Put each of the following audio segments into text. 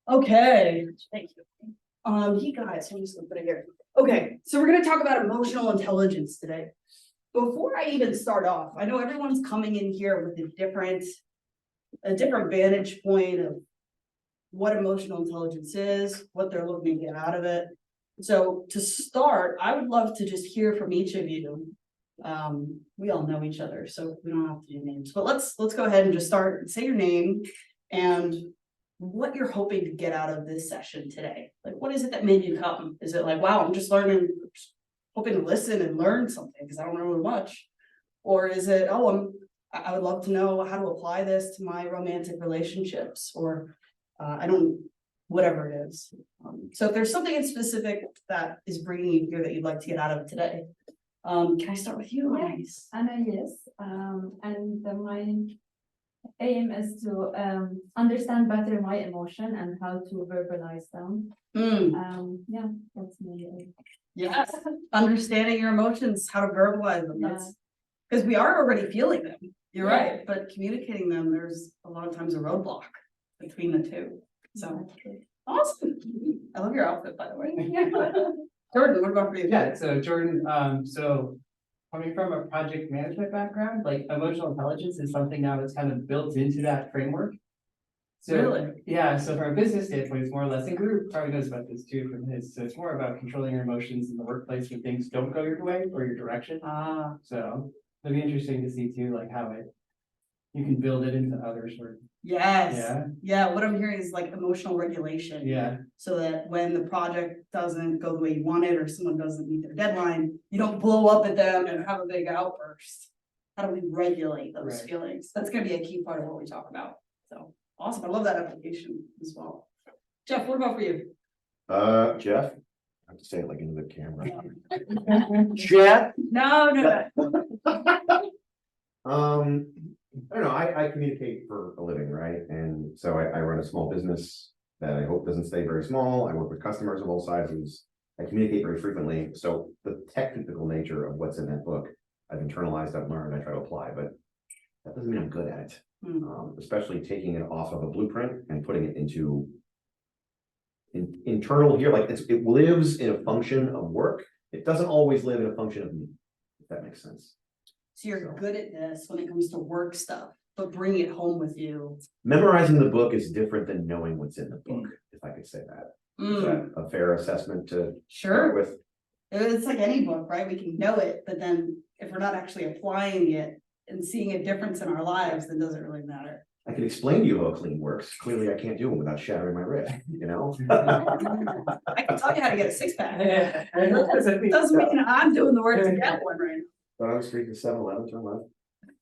Okay, thank you. You guys, I'm just gonna put it here. Okay, so we're gonna talk about emotional intelligence today. Before I even start off, I know everyone's coming in here with a different vantage point of what emotional intelligence is, what they're looking to get out of it. So to start, I would love to just hear from each of you. We all know each other, so we don't have to do names, but let's go ahead and just start. Say your name and what you're hoping to get out of this session today. Like, what is it that made you come? Is it like, wow, I'm just learning, hoping to listen and learn something because I don't know really much? Or is it, oh, I would love to know how to apply this to my romantic relationships, or I don't, whatever it is. So if there's something in specific that is bringing you here that you'd like to get out of today, can I start with you, Louise? Anna, yes, and my aim is to understand better my emotion and how to verbalize them. Yeah, that's me. Yes, understanding your emotions, how to verbalize them. That's because we are already feeling them. You're right, but communicating them, there's a lot of times a roadblock between the two. So awesome. I love your outfit, by the way. Jordan, what about for you? Yeah, so Jordan, so coming from a project management background, like emotional intelligence is something now that's kind of built into that framework. So, Really? yeah, so from a business standpoint, it's more or less, and Guru probably knows about this too from his, so it's more about controlling your emotions in the workplace when things don't go your way or your direction. So it'll be interesting to see too, like how you can build it into others or. Yes. Yeah, what I'm hearing is like emotional regulation. Yeah. So that when the project doesn't go the way you want it, or someone doesn't meet their deadline, you don't blow up at them and have a big outburst. How do we regulate those feelings? That's gonna be a key part of what we talk about. So awesome, I love that application as well. Jeff, what about for you? Jeff, I have to say it like into the camera. Jeff. No. I don't know, I communicate for a living, right? And so I run a small business that I hope doesn't stay very small. I work with customers of all sizes. I communicate very frequently. So the technical nature of what's in that book, I've internalized, I've learned, I try to apply, but that doesn't mean I'm good at it. Especially taking it off of a blueprint and putting it into internal here, like it lives in a function of work. It doesn't always live in a function of me, if that makes sense. So you're good at this when it comes to work stuff, but bring it home with you. Memorizing the book is different than knowing what's in the book, if I could say that. Is that a fair assessment to start with? It's like any book, right? We can know it, but then if we're not actually applying it and seeing a difference in our lives, then doesn't really matter. I can explain to you how a clean works. Clearly, I can't do it without shattering my wrist, you know? I can tell you how to get a six-pack. Doesn't mean I'm doing the work to get one right now. But I was speaking 7-Eleven, turn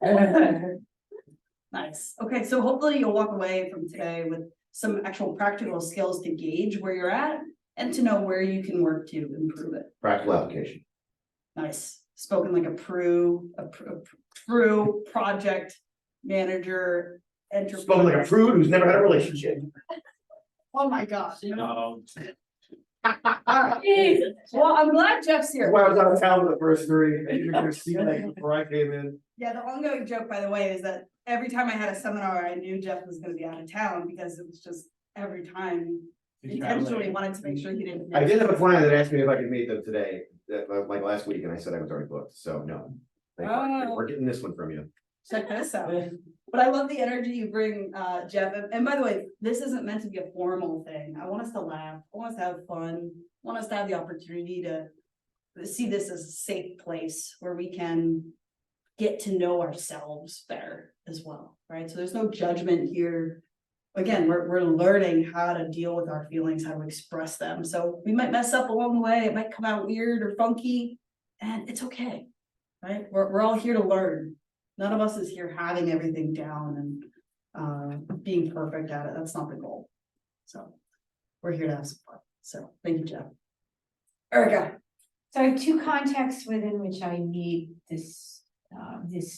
left. Nice. Okay, so hopefully you'll walk away from today with some actual practical skills to gauge where you're at and to know where you can work to improve it. Practical application. Nice. Spoken like a true project manager. Spoken like a prude who's never had a relationship. Oh my gosh. No. Well, I'm glad Jeff's here. Well, I was out of town for the first three. I didn't get to see them before I came in. Yeah, the ongoing joke, by the way, is that every time I had a seminar, I knew Jeff was gonna be out of town because it was just every time intentionally wanted to make sure he didn't. I did have a client that asked me if I could meet them today, like last week, and I said I was already booked, so no. We're getting this one from you. Check this out. But I love the energy you bring, Jeff. And by the way, this isn't meant to be a formal thing. I want us to laugh. I want us to have fun. I want us to have the opportunity to see this as a safe place where we can get to know ourselves better as well, right? So there's no judgment here. Again, we're learning how to deal with our feelings, how to express them. So we might mess up along the way. It might come out weird or funky, and it's okay, right? We're all here to learn. None of us is here having everything down and being perfect at it. That's not the goal. So we're here to have some fun. So thank you, Jeff. Erica. So I have two contexts within which I need these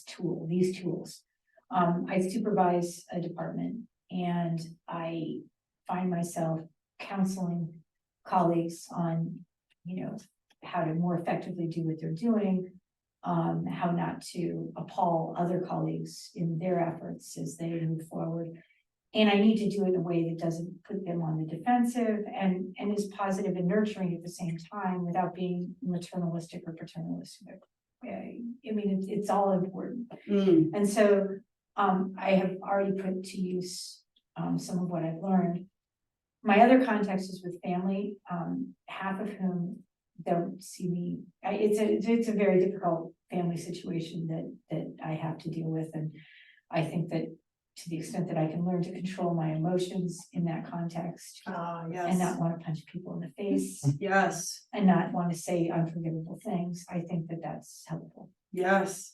tools. I supervise a department and I find myself counseling colleagues on, how to more effectively do what they're doing, how not to appall other colleagues in their efforts as they move forward. And I need to do it in a way that doesn't put them on the defensive and is positive and nurturing at the same time without being maternalistic or paternalistic. I mean, it's all important. And so, I have already put to use, some of what I've learned. My other context is with family, half of whom don't see me. It's a very difficult family situation that I have to deal with, and I think that to the extent that I can learn to control my emotions in that context and Yes, not want to punch people in the face yes, and not want to say unforgivable things, I think that that's helpful. yes,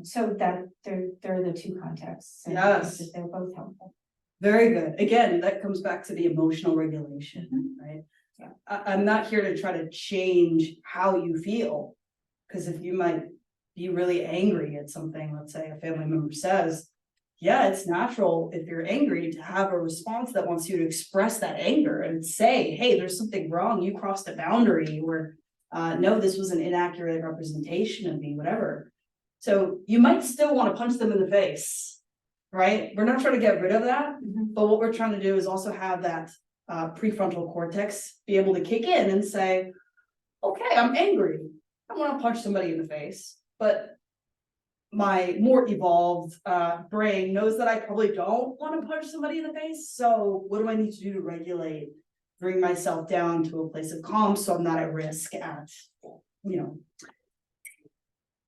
So that they're the two contexts. And I think Yes. that they're both helpful. very good. Again, that comes back to the emotional regulation, right? Yeah. I'm not here to try to change how you feel. Cause if you might be really angry at something, let's say a family member says, yeah, it's natural if you're angry to have a response that wants you to express that anger and say, hey, there's something wrong, you crossed a boundary, or no, this was an inaccurate representation of me, whatever. So you might still want to punch them in the face, right? We're not trying to get rid of that, but what we're trying to do is also have that prefrontal cortex be able to kick in and say, okay, I'm angry, I want to punch somebody in the face, but my more evolved brain knows that I probably don't want to punch somebody in the face. So what do I need to do to regulate, bring myself down to a place of calm so I'm not at risk at,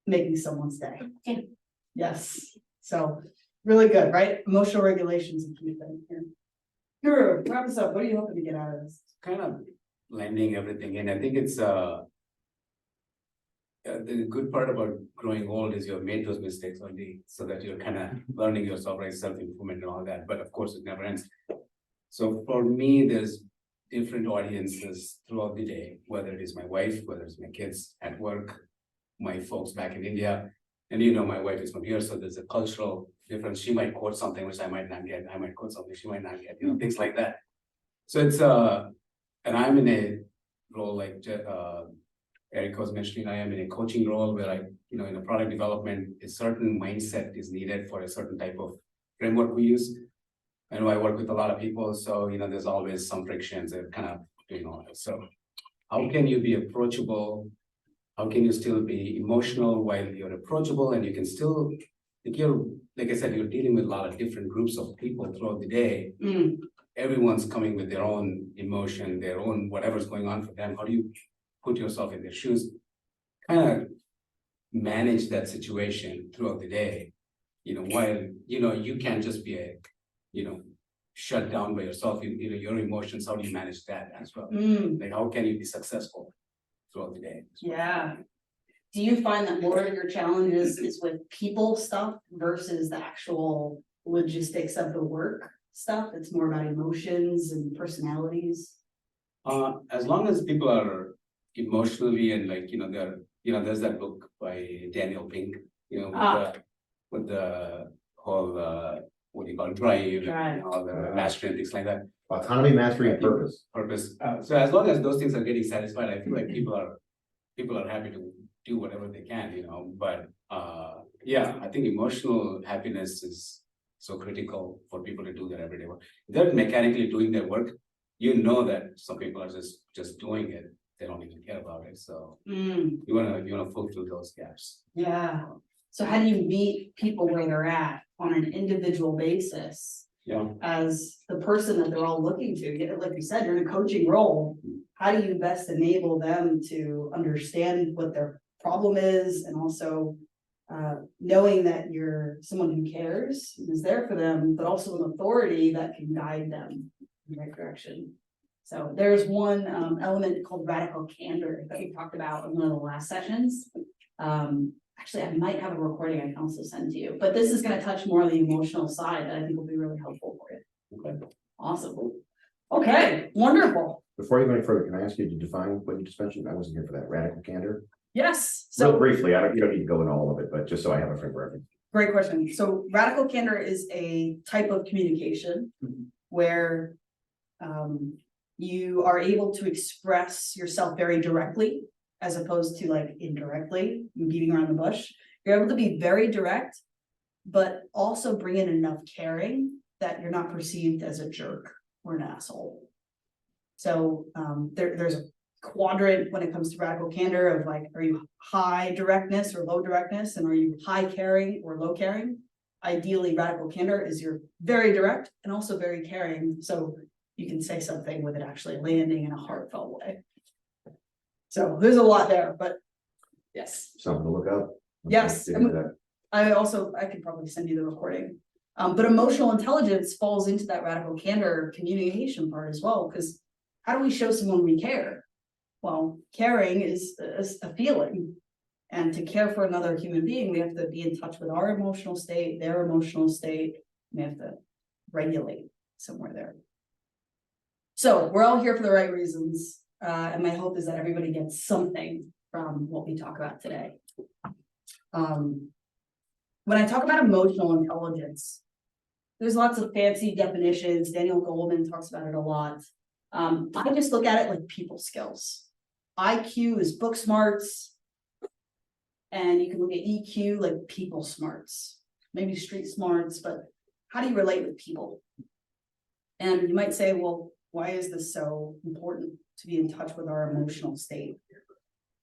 making someone's day? Yeah. Yes. So really good, right? Emotional regulation is a key thing here. Guru, wrap us up. What are you hoping to get out of this? Kind of blending everything in. I think it's the good part about growing old is you've made those mistakes already, so that you're kind of learning yourself, right? Self-improvement and all that, but of course it never ends. So for me, there's different audiences throughout the day, whether it is my wife, whether it's my kids at work, my folks back in India. And my wife is from here, so there's a cultural difference. She might quote something which I might not get. I might quote something she might not get, things like that. So it's and I'm in a role like Eric was mentioning, I am in a coaching role where I, in a product development, a certain mindset is needed for a certain type of framework we use. I know I work with a lot of people, so there's always some frictions that kind of, so how can you be approachable? How can you still be emotional while you're approachable, and you can still, like I said, you're dealing with a lot of different groups of people throughout the day. Everyone's coming with their own emotion, their own whatever's going on for them. How do you put yourself in their shoes, kind of manage that situation throughout the day, while, you can't just be shut down by yourself, your emotions, how do you manage that as well? Like, how can you be successful throughout the day? Yeah. Do you find that more of your challenges is with people stuff versus the actual logistics of the work stuff? It's more about emotions and personalities. As long as people are emotionally and there's that book by Daniel Pink, with the whole what do you call it, drive, Drive. all the mastery and things like that. Autonomy, mastery, and purpose. So as long as those things are getting satisfied, I feel like people are happy to do whatever they can, but yeah, I think emotional happiness is so critical for people to do their everyday work. If they're mechanically doing their work, that some people are just doing it. They don't even care about it. So you wanna fulfill those gaps. Yeah. So how do you meet people where they're at on an individual basis? Yeah. As the person that they're all looking to, like you said, you're in a coaching role. How do you best enable them to understand what their problem is, and also knowing that you're someone who cares and is there for them, but also an authority that can guide them in the right direction? So there's one element called radical candor that we talked about in one of the last sessions. Actually, I might have a recording I can also send to you, but this is going to touch more on the emotional side that I think will be really helpful for you. Okay. Awesome. Okay, wonderful. Before you go any further, can I ask you to define what you just mentioned? I wasn't here for that. Radical candor. Yes. So So briefly, you don't need to go into all of it, but just so I have a frame of reference. great question. So radical candor is a type of communication where you are able to express yourself very directly, as opposed to like indirectly beating around the bush. You're able to be very direct, but also bring in enough caring that you're not perceived as a jerk or an asshole. So there's a quadrant when it comes to radical candor of like, are you high directness or low directness, and are you high caring or low caring? Ideally, radical candor is you're very direct and also very caring, so you can say something with it actually landing in a heartfelt way. So there's a lot there, but yes. Something to look up. Yes, Get into that. I could probably send you the recording. But emotional intelligence falls into that radical candor communication part as well, because how do we show someone we care? Well, caring is a feeling. And to care for another human being, we have to be in touch with our emotional state, their emotional state. We have to regulate somewhere there. So we're all here for the right reasons. And my hope is that everybody gets something from what we talk about today. When I talk about emotional intelligence, there's lots of fancy definitions. Daniel Goleman talks about it a lot. I just look at it like people skills. IQ is book smarts, and you can look at EQ like people smarts, maybe street smarts, but how do you relate with people? And you might say, well, why is this so important to be in touch with our emotional state?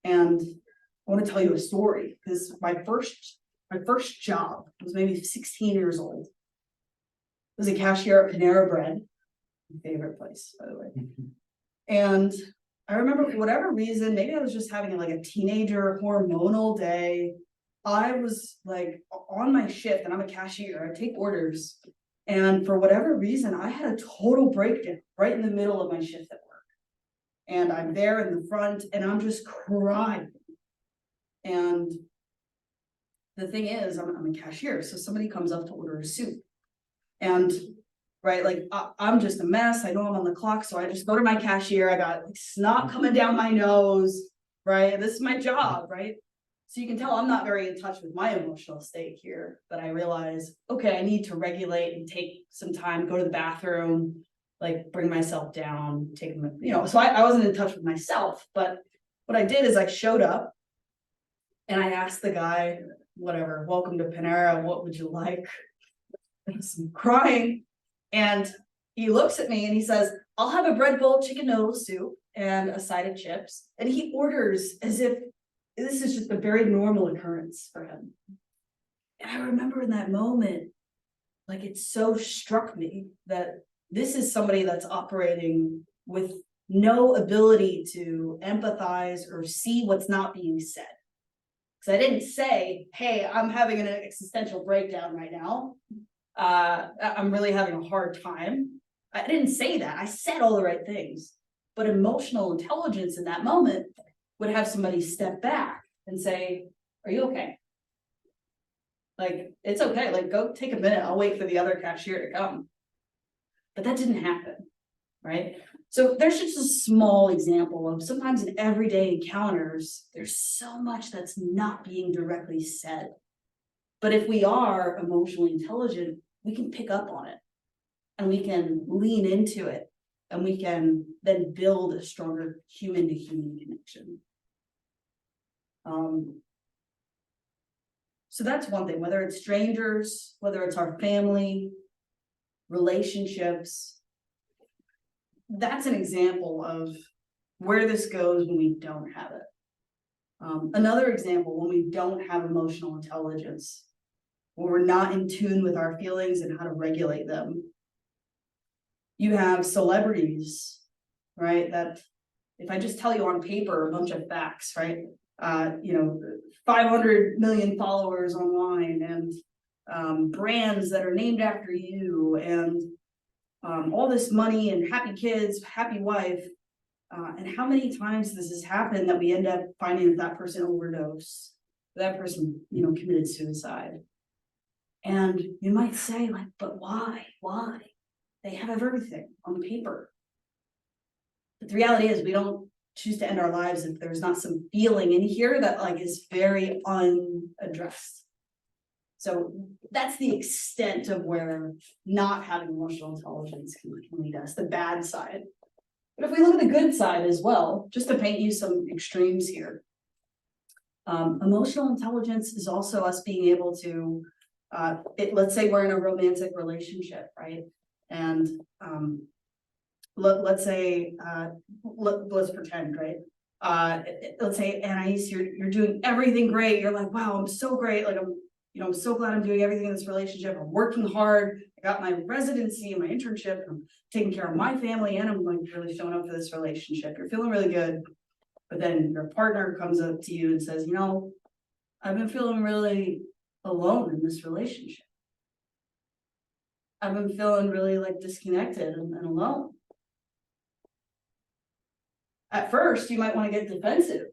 And I want to tell you a story, because my first job was maybe 16 years old. I was a cashier at Panera Bread, my favorite place, by the way. And I remember for whatever reason, maybe I was just having like a teenager hormonal day. I was like on my shift, and I'm a cashier, I take orders. And for whatever reason, I had a total breakdown right in the middle of my shift at work. And I'm there in the front, and I'm just crying. And the thing is, I'm a cashier, so somebody comes up to order a soup. And right, like I'm just a mess. I know I'm on the clock, so I just go to my cashier. I got like snot coming down my nose, right? This is my job, right? So you can tell I'm not very in touch with my emotional state here, but I realize, okay, I need to regulate and take some time, go to the bathroom, like bring myself down, take, so I wasn't in touch with myself, but what I did is I showed up and I asked the guy, whatever, welcome to Panera, what would you like? I'm crying. And he looks at me and he says, I'll have a bread bowl, chicken noodle soup, and a side of chips. And he orders as if this is just a very normal occurrence for him. And I remember in that moment, like it so struck me that this is somebody that's operating with no ability to empathize or see what's not being said. Because I didn't say, hey, I'm having an existential breakdown right now. I'm really having a hard time. I didn't say that. I said all the right things. But emotional intelligence in that moment would have somebody step back and say, are you okay? Like, it's okay. Like, go take a minute. I'll wait for the other cashier to come. But that didn't happen, right? So there's just a small example of sometimes in everyday encounters, there's so much that's not being directly said. But if we are emotionally intelligent, we can pick up on it and we can lean into it, and we can then build a stronger human to human connection. So that's one thing, whether it's strangers, whether it's our family, relationships, that's an example of where this goes when we don't have it. Another example, when we don't have emotional intelligence, when we're not in tune with our feelings and how to regulate them. You have celebrities, right? That if I just tell you on paper a bunch of facts, right? 500 million followers online, and brands that are named after you, and all this money and happy kids, happy wife. And how many times this has happened that we end up finding that person overdosed, that person, committed suicide. And you might say, like, but why? Why? They have everything on paper. But the reality is we don't choose to end our lives if there's not some feeling in here that like is very unaddressed. So that's the extent of where not having emotional intelligence can lead us, the bad side. But if we look at the good side as well, just to paint you some extremes here, emotional intelligence is also us being able to let's say we're in a romantic relationship, right? And, let's say, let's pretend, right? Let's say, Anais, you're doing everything great. You're like, wow, I'm so great. Like, I'm so glad I'm doing everything in this relationship. I'm working hard. I got my residency and my internship. I'm taking care of my family and I'm like really showing up for this relationship. You're feeling really good. But then your partner comes up to you and says, I've been feeling really alone in this relationship. I've been feeling really like disconnected and alone. At first, you might want to get defensive.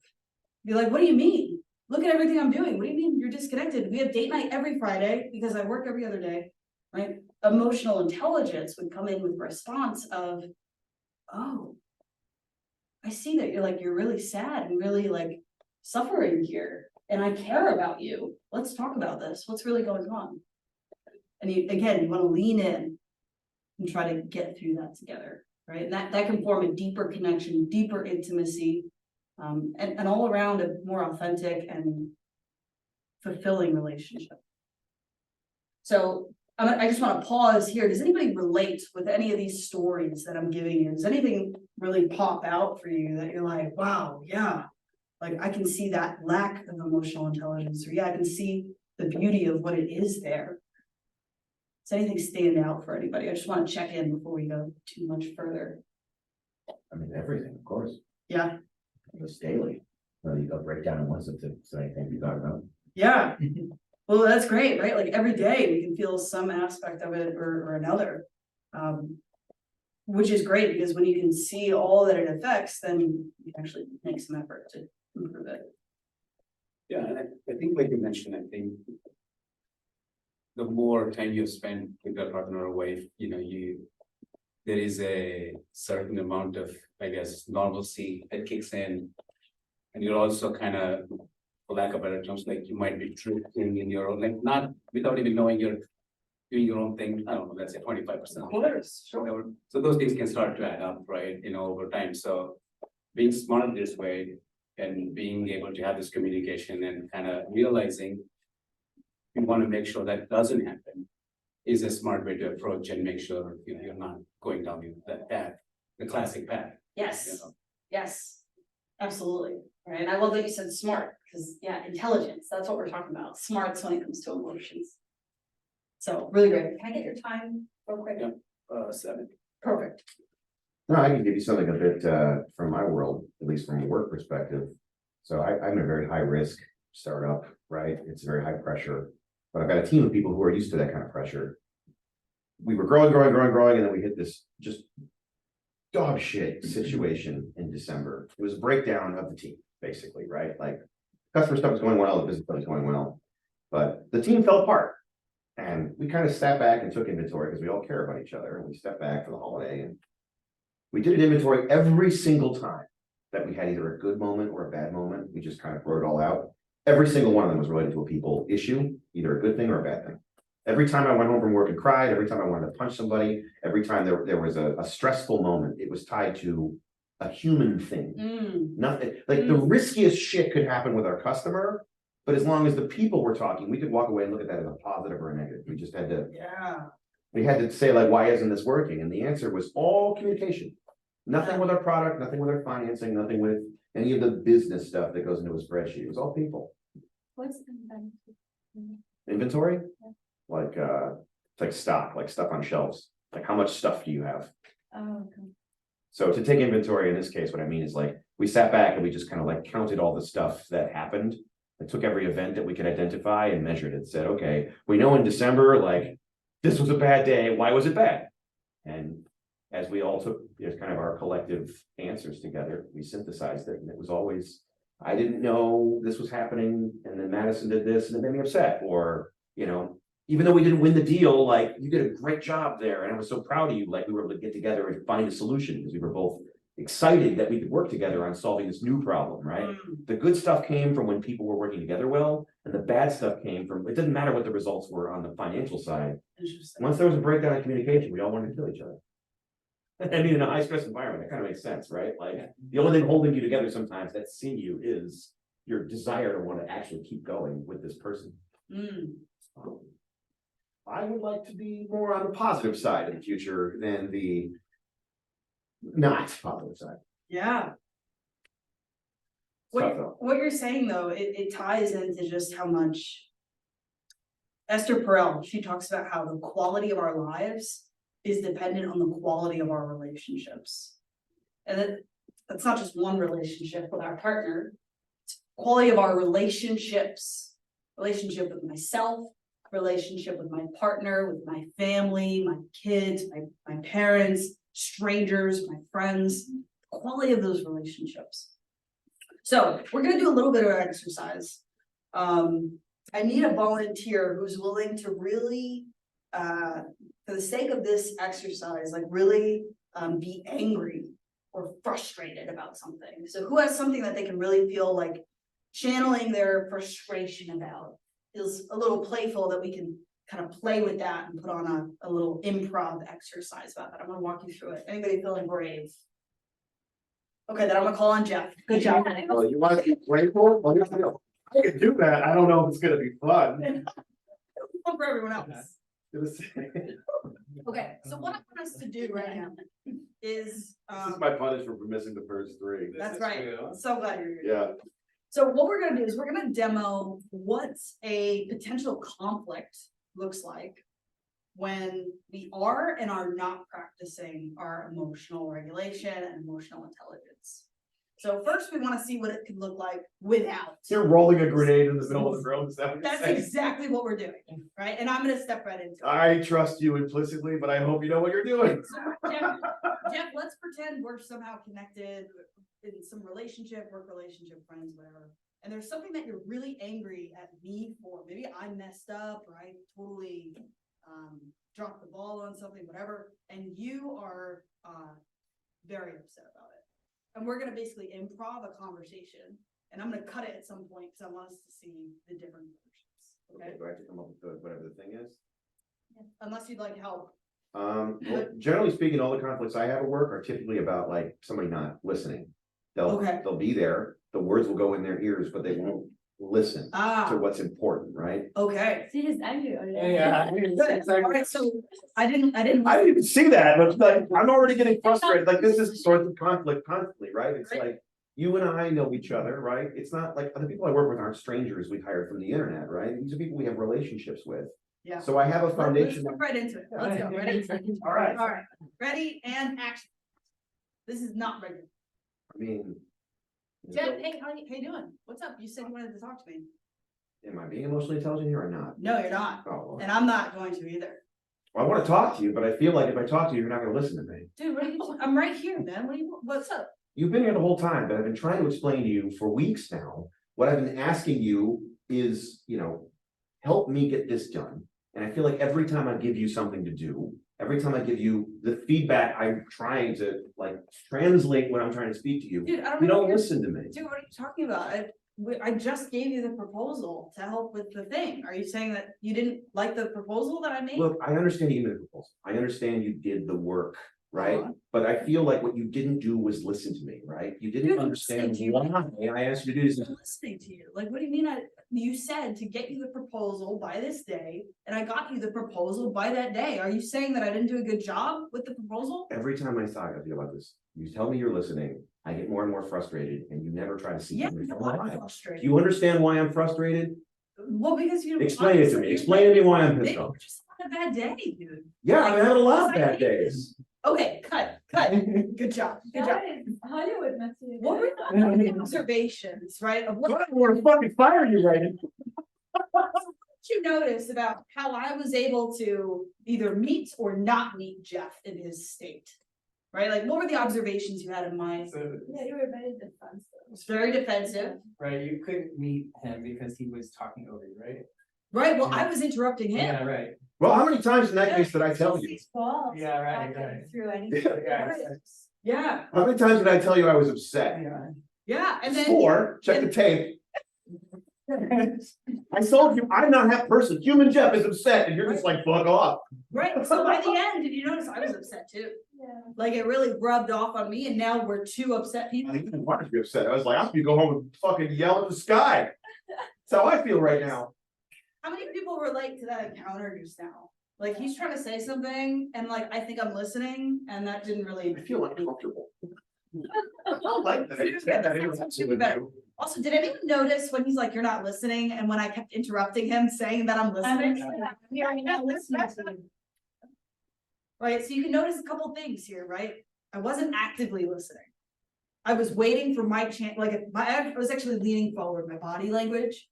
Be like, what do you mean? Look at everything I'm doing. What do you mean you're disconnected? We have date night every Friday because I work every other day, right? Emotional intelligence would come in with response of, oh, I see that you're really sad and really like suffering here. And I care about you. Let's talk about this. What's really going on? And you want to lean in and try to get through that together, right? And that can form a deeper connection, deeper intimacy, and all around a more authentic and fulfilling relationship. So I just want to pause here. Does anybody relate with any of these stories that I'm giving you? Does anything really pop out for you that you're like, wow, yeah, like I can see that lack of emotional intelligence, or yeah, I can see the beauty of what it is there. Does anything stand out for anybody? I just want to check in before we go too much further. I mean, everything, of course, Yeah, just daily. Well, you go break down in one of them, so I think you got it up. yeah. Well, that's great, right? Like every day we can feel some aspect of it or another. Which is great because when you can see all that it affects, then you actually make some effort to improve it. Yeah, and I think like you mentioned, I think the more time you spend with your partner or wife, there is a certain amount of, I guess, normalcy that kicks in. And you're also kind of, for lack of better terms, like you might be drifting in your own, like not without even knowing you're doing your own thing. I don't know, let's say 25%. Of course, sure. Whatever. So those things can start to add up, right? Over time. So being smart this way and being able to have this communication and kind of realizing we want to make sure that doesn't happen is a smart way to approach and make sure you're not going down that path, the classic path. Yes, yes, absolutely. Right. And I love that you said smart because intelligence, that's what we're talking about. Smarts when it comes to emotions. So really great. Can I get your time real quick? Yeah. 7. Perfect. No, I can give you something a bit from my world, at least from a work perspective. So I'm in a very high risk startup, right? It's very high pressure, but I've got a team of people who are used to that kind of pressure. We were growing, and then we hit this just dog shit situation in December. It was a breakdown of the team, basically, right? Like customer stuff was going well, the business stuff was going well, but the team fell apart. And we kind of stepped back and took inventory because we all care about each other. And we stepped back for the holiday and we did an inventory every single time that we had either a good moment or a bad moment. We just kind of wrote it all out. Every single one of them was related to a people issue, either a good thing or a bad thing. Every time I went home from work and cried, every time I wanted to punch somebody, every time there was a stressful moment, it was tied to a human thing. Nothing like the riskiest shit could happen with our customer. But as long as the people were talking, we could walk away and look at that as a positive or a negative. We just had to, we had to say like, why isn't this working? And the answer was all communication. Nothing with our product, nothing with our financing, nothing with any of the business stuff that goes into a spreadsheet. It was all people. What's Inventory? Like it's like stock, like stuff on shelves. Like how much stuff do you have? Oh, okay. So to take inventory in this case, what I mean is like we sat back and we just kind of like counted all the stuff that happened. I took every event that we could identify and measured it, said, okay, we know in December, like this was a bad day. Why was it bad? And as we all took kind of our collective answers together, we synthesized it. And it was always, I didn't know this was happening. And then Madison did this and it made me upset. Or, even though we didn't win the deal, like you did a great job there. And I was so proud of you. Like we were able to get together and find a solution because we were both excited that we could work together on solving this new problem, right? The good stuff came from when people were working together well, and the bad stuff came from, it didn't matter what the results were on the financial side. Once there was a breakdown in communication, we all wanted to kill each other. I mean, in a high stress environment, that kind of makes sense, right? Like the only thing holding you together sometimes that see you is your desire to want to actually keep going with this person. I would like to be more on the positive side in the future than the not positive side. Yeah. Tough What, though. what you're saying though, it ties into just how much. Esther Perel, she talks about how the quality of our lives is dependent on the quality of our relationships. And that's not just one relationship with our partner, it's quality of our relationships, relationship with myself, relationship with my partner, with my family, my kids, my parents, strangers, my friends, quality of those relationships. So we're gonna do a little bit of exercise. I need a volunteer who's willing to really, for the sake of this exercise, like really be angry or frustrated about something. So who has something that they can really feel like channeling their frustration about? Feels a little playful that we can kind of play with that and put on a little improv exercise about that. I'm gonna walk you through it. Anybody feeling brave? Okay, then I'm gonna call on Jeff. Good job. Well, you want to be playful? Well, here's the deal. I can do that. I don't know if it's gonna be fun. Fun for everyone else. This Okay, so what I want us to do right now is, is my punishment for missing the first three. that's is right, true. so glad you're here. Yeah. So what we're gonna do is we're gonna demo what a potential conflict looks like when we are and are not practicing our emotional regulation and emotional intelligence. So first, we wanna see what it could look like without. You're rolling a grenade in the middle of the room, is that what you're That's saying? exactly what we're doing, right? And I'm gonna step right into it. I trust you implicitly, but I hope you know what you're doing. So, Jeff, let's pretend we're somehow connected in some relationship, work relationship, friends, whatever. And there's something that you're really angry at me for. Maybe I messed up or I totally dropped the ball on something, whatever. And you are very upset about it. And we're gonna basically improv a conversation. And I'm gonna cut it at some point because I want us to see the different versions. Okay, Do I have to come up with whatever the thing is? unless you'd like help. Well, generally speaking, all the conflicts I have at work are typically about like somebody not listening. Okay. They'll be there, the words will go in their ears, but they won't listen to what's important, right? Okay. See, he's angry already. Yeah. Good. All right, so I didn't. I didn't even see that, but like, I'm already getting frustrated, like, this is a source of conflict constantly, right? It's Right. like, you and I know each other, right? It's not like, the people I work with aren't strangers we hired from the internet, right? These are people we have relationships with. Yeah. So I have a Let's foundation. jump right into it. Let's go. Ready? All right. All right. Ready and action. This is not regular. I mean. Jeff, hey, how you doing? What's up? You said you wanted to talk to me. Am I being emotionally intelligent here or not? No, you're not. Oh, well, And I'm not going to either. I wanna talk to you, but I feel like if I talk to you, you're not gonna listen to me. Dude, what are you, I'm right here, man. What's up? You've been here the whole time, but I've been trying to explain to you for weeks now. What I've been asking you is, help me get this done. And I feel like every time I give you something to do, every time I give you the feedback, I'm trying to like translate what I'm trying to speak to you. Dude, I don't You know. don't listen to me. Dude, what are you talking about? I just gave you the proposal to help with the thing. Are you saying that you didn't like the proposal that I made? Look, I understand you made the proposal. I understand you did the work, right? Uh-huh. But I feel like what you didn't do was listen to me, right? You didn't Dude, I'm understand listening to why I asked you to do this. I'm listening to you. Like, what do you mean? You said to get you the proposal by this day, and I got you the proposal by that day. Are you saying that I didn't do a good job with the proposal? Every time I talk to you about this, you tell me you're listening, I get more and more frustrated, and you never try to see. Yeah, me. no, Why? I'm Do frustrated. you understand why I'm frustrated? Well, because you. Explain it to me. Explain to me why I'm pissed Maybe off. you're just on a bad day, dude. Yeah, I'm having a lot of I bad hate it. days. Okay, cut. Good job. Good job. Guys, Hollywood material. What were the observations, right? Of what I want to fucking fire you right now. you notice about how I was able to either meet or not meet Jeff in his state? Right? Like, what were the observations you had in mind? So, Yeah, you were very defensive. It's very defensive, right, you couldn't meet him because he was talking over you, right? right? Well, I was interrupting him. Yeah, right. Well, how many times in that case did I tell you? These balls. Yeah, right, not getting right. Through anything. Yeah. Yeah, How many times did I tell you I was upset? yeah, and then. 4, check the tape. I told you, I'm not that person. Human Jeff is upset and you're just like, fuck off. Right, so by the end, did you notice I was upset too? Yeah. Like, it really rubbed off on me, and now we're two upset I people. didn't want to be upset. I was like, I hope you go home and fucking yell at the sky. That's how I feel right now. How many people relate to that encounter just now? Like, he's trying to say something, and like, I think I'm listening, and that didn't really. I feel uncomfortable. I don't like that. I just had that interaction with you. Also, did anyone notice when he's like, you're not listening, and when I kept interrupting him, saying that I'm listening? I'm not listening to you. Right, so you can notice a couple things here, right? I wasn't actively listening. I was waiting for my chance, like, I was actually leaning forward, my body language.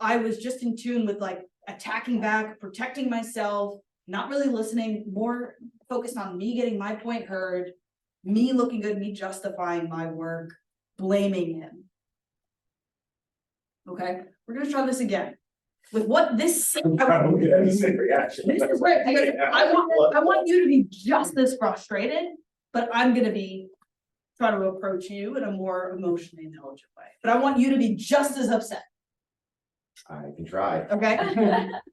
I was just in tune with like attacking back, protecting myself, not really listening, more focused on me getting my point heard, me looking good, me justifying my work, blaming him. Okay, we're gonna try this again. With what this. Reaction. This is right, I want you to be just as frustrated, but I'm gonna be trying to approach you in a more emotionally intelligent way. But I want you to be just as upset, I can try. okay?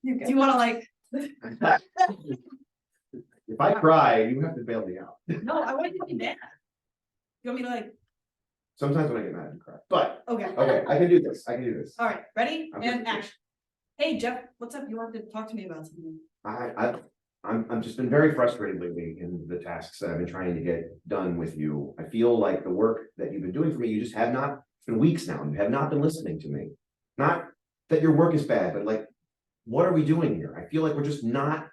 Do you wanna like, If I cry, you have to bail me out. no, I want you to be mad. You want me to like, Sometimes when I get mad, I cry, but, okay, okay, I can do this, I can do this. all right, ready? I'm And good. action. Hey, Jeff, what's up? You wanted to talk to me about something. I'm just been very frustrated lately in the tasks that I've been trying to get done with you. I feel like the work that you've been doing for me, you just have not, it's been weeks now, you have not been listening to me. Not that your work is bad, but like, what are we doing here? I feel like we're just not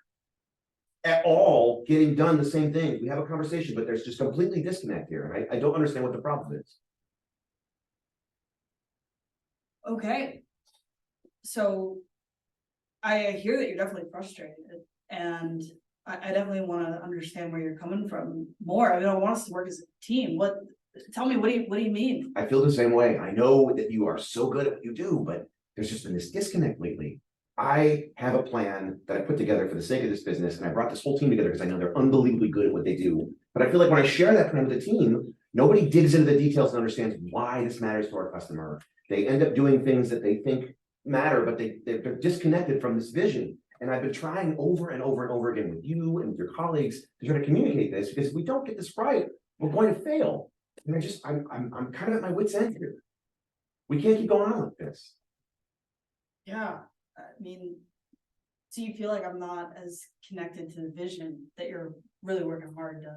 at all getting done the same thing. We have a conversation, but there's just completely disconnect here, and I don't understand what the problem is. Okay. So I hear that you're definitely frustrated, and I definitely want to understand where you're coming from more. I mean, I want us to work as a team. Tell me, what do you mean? I feel the same way. I know that you are so good at what you do, but there's just been this disconnect lately. I have a plan that I put together for the sake of this business, and I brought this whole team together because I know they're unbelievably good at what they do. But I feel like when I share that plan with the team, nobody digs into the details and understands why this matters to our customer. They end up doing things that they think matter, but they're disconnected from this vision. And I've been trying over and over and over again with you and with your colleagues to try to communicate this, because if we don't get this right, we're going to fail. And I'm kind of at my wit's end here. We can't keep going on like this. Yeah, I mean, so you feel like I'm not as connected to the vision that you're really working hard to.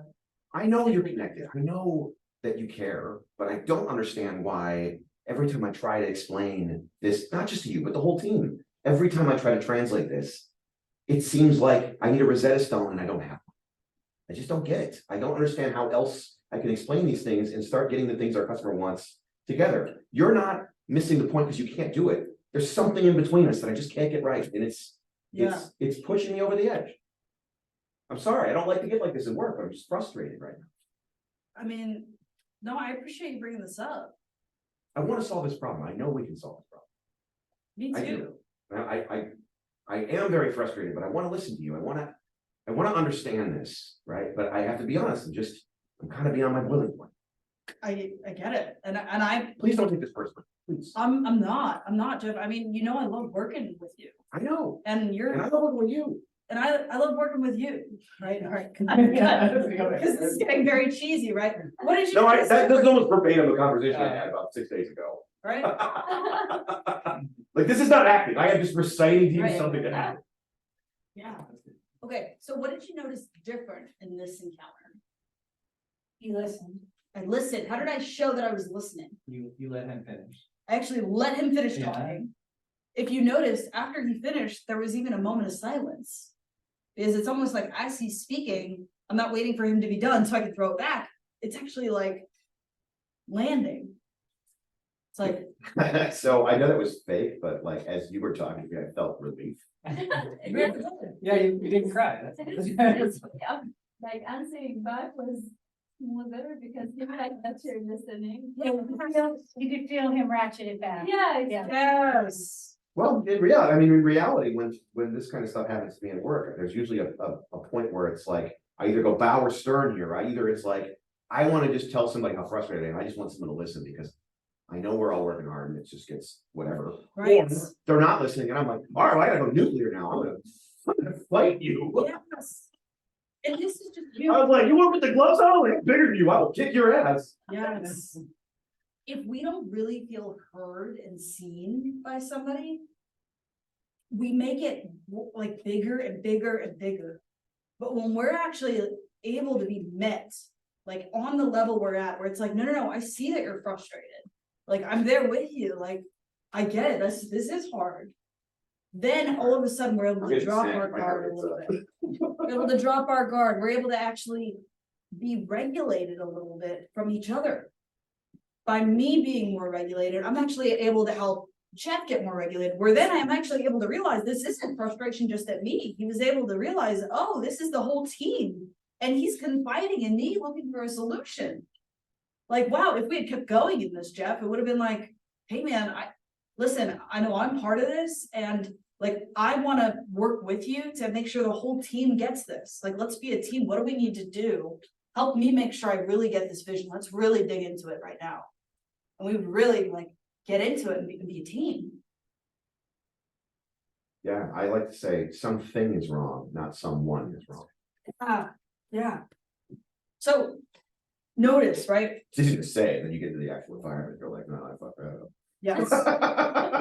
I know you're connected. I know that you care, but I don't understand why every time I try to explain this, not just to you, but the whole team, every time I try to translate this, it seems like I need a Rosetta Stone and I don't have one. I just don't get it. I don't understand how else I can explain these things and start getting the things our customer wants together. You're not missing the point because you can't do it. There's something in between us that I just can't get right, and it's pushing me over the edge. I'm sorry, I don't like to get like this at work, but I'm just frustrated right now. I mean, no, I appreciate you bringing this up. I want to solve this problem. I know we can solve this problem. Me I too. do. I am very frustrated, but I want to listen to you. I want to understand this, right? But I have to be honest, I'm kind of beyond my boiling point. I get it, and I. Please don't take this personally, please. I'm not, Jeff. I mean, you know, I love working with you, I know, and and I love working with you. and I love working with you, right? All right. Because this is getting very cheesy, right? What did you? No, notice that's different, almost verbatim a conversation I had about 6 days ago. Right? Like, this is not acting. I am just reciting to you Right. something that happened. Yeah. Okay, so what did you notice different in this encounter? You listen. I listened. How did I show that I was listening? You let him finish. I actually let him finish Yeah. talking. If you noticed, after he finished, there was even a moment of silence. Because it's almost like as he's speaking, I'm not waiting for him to be done so I can throw it back. It's actually like landing. It's like, So I know that was fake, but like, as you were talking to me, I felt relief. Yeah, you didn't cry. Like answering back was better because you like that you're listening. You could feel him ratchet it back. Yeah, Yeah. yes. Well, in reality, I mean, in reality, when this kind of stuff happens to me at work, there's usually a point where it's like, I either go bow or stern here, right? Either it's like, I want to just tell somebody how frustrated I am. I just want someone to listen because I know we're all working hard and it just gets whatever. Right. Or they're not listening and I'm like, all right, I gotta go nuclear now. I'm gonna fight you. Yes. And this is just you. I was like, you want to put the gloves on? I'm bigger than you. I will kick your ass. Yes. If we don't really feel heard and seen by somebody, we make it like bigger and bigger and bigger. But when we're actually able to be met, like on the level we're at, where it's like, no, I see that you're frustrated. Like, I'm there with you, like, I get it, this is hard. Then all of a sudden, we're able to drop our guard a little bit. We're able to drop our guard, we're able to actually be regulated a little bit from each other. By me being more regulated, I'm actually able to help Jeff get more regulated, where then I'm actually able to realize this isn't frustration just at me. He was able to realize, oh, this is the whole team. And he's confiding in me, looking for a solution. Like, wow, if we had kept going in this, Jeff, it would have been like, hey man, listen, I know I'm part of this, and like, I wanna work with you to make sure the whole team gets this. Like, let's be a team. What do we need to do? Help me make sure I really get this vision. Let's really dig into it right now. And we would really like get into it and be a team. Yeah, I like to say something is wrong, not someone is wrong. Yeah. So notice, right? It's easy to say, then you get to the actual environment, you're like, no, I fucked that up. Yes,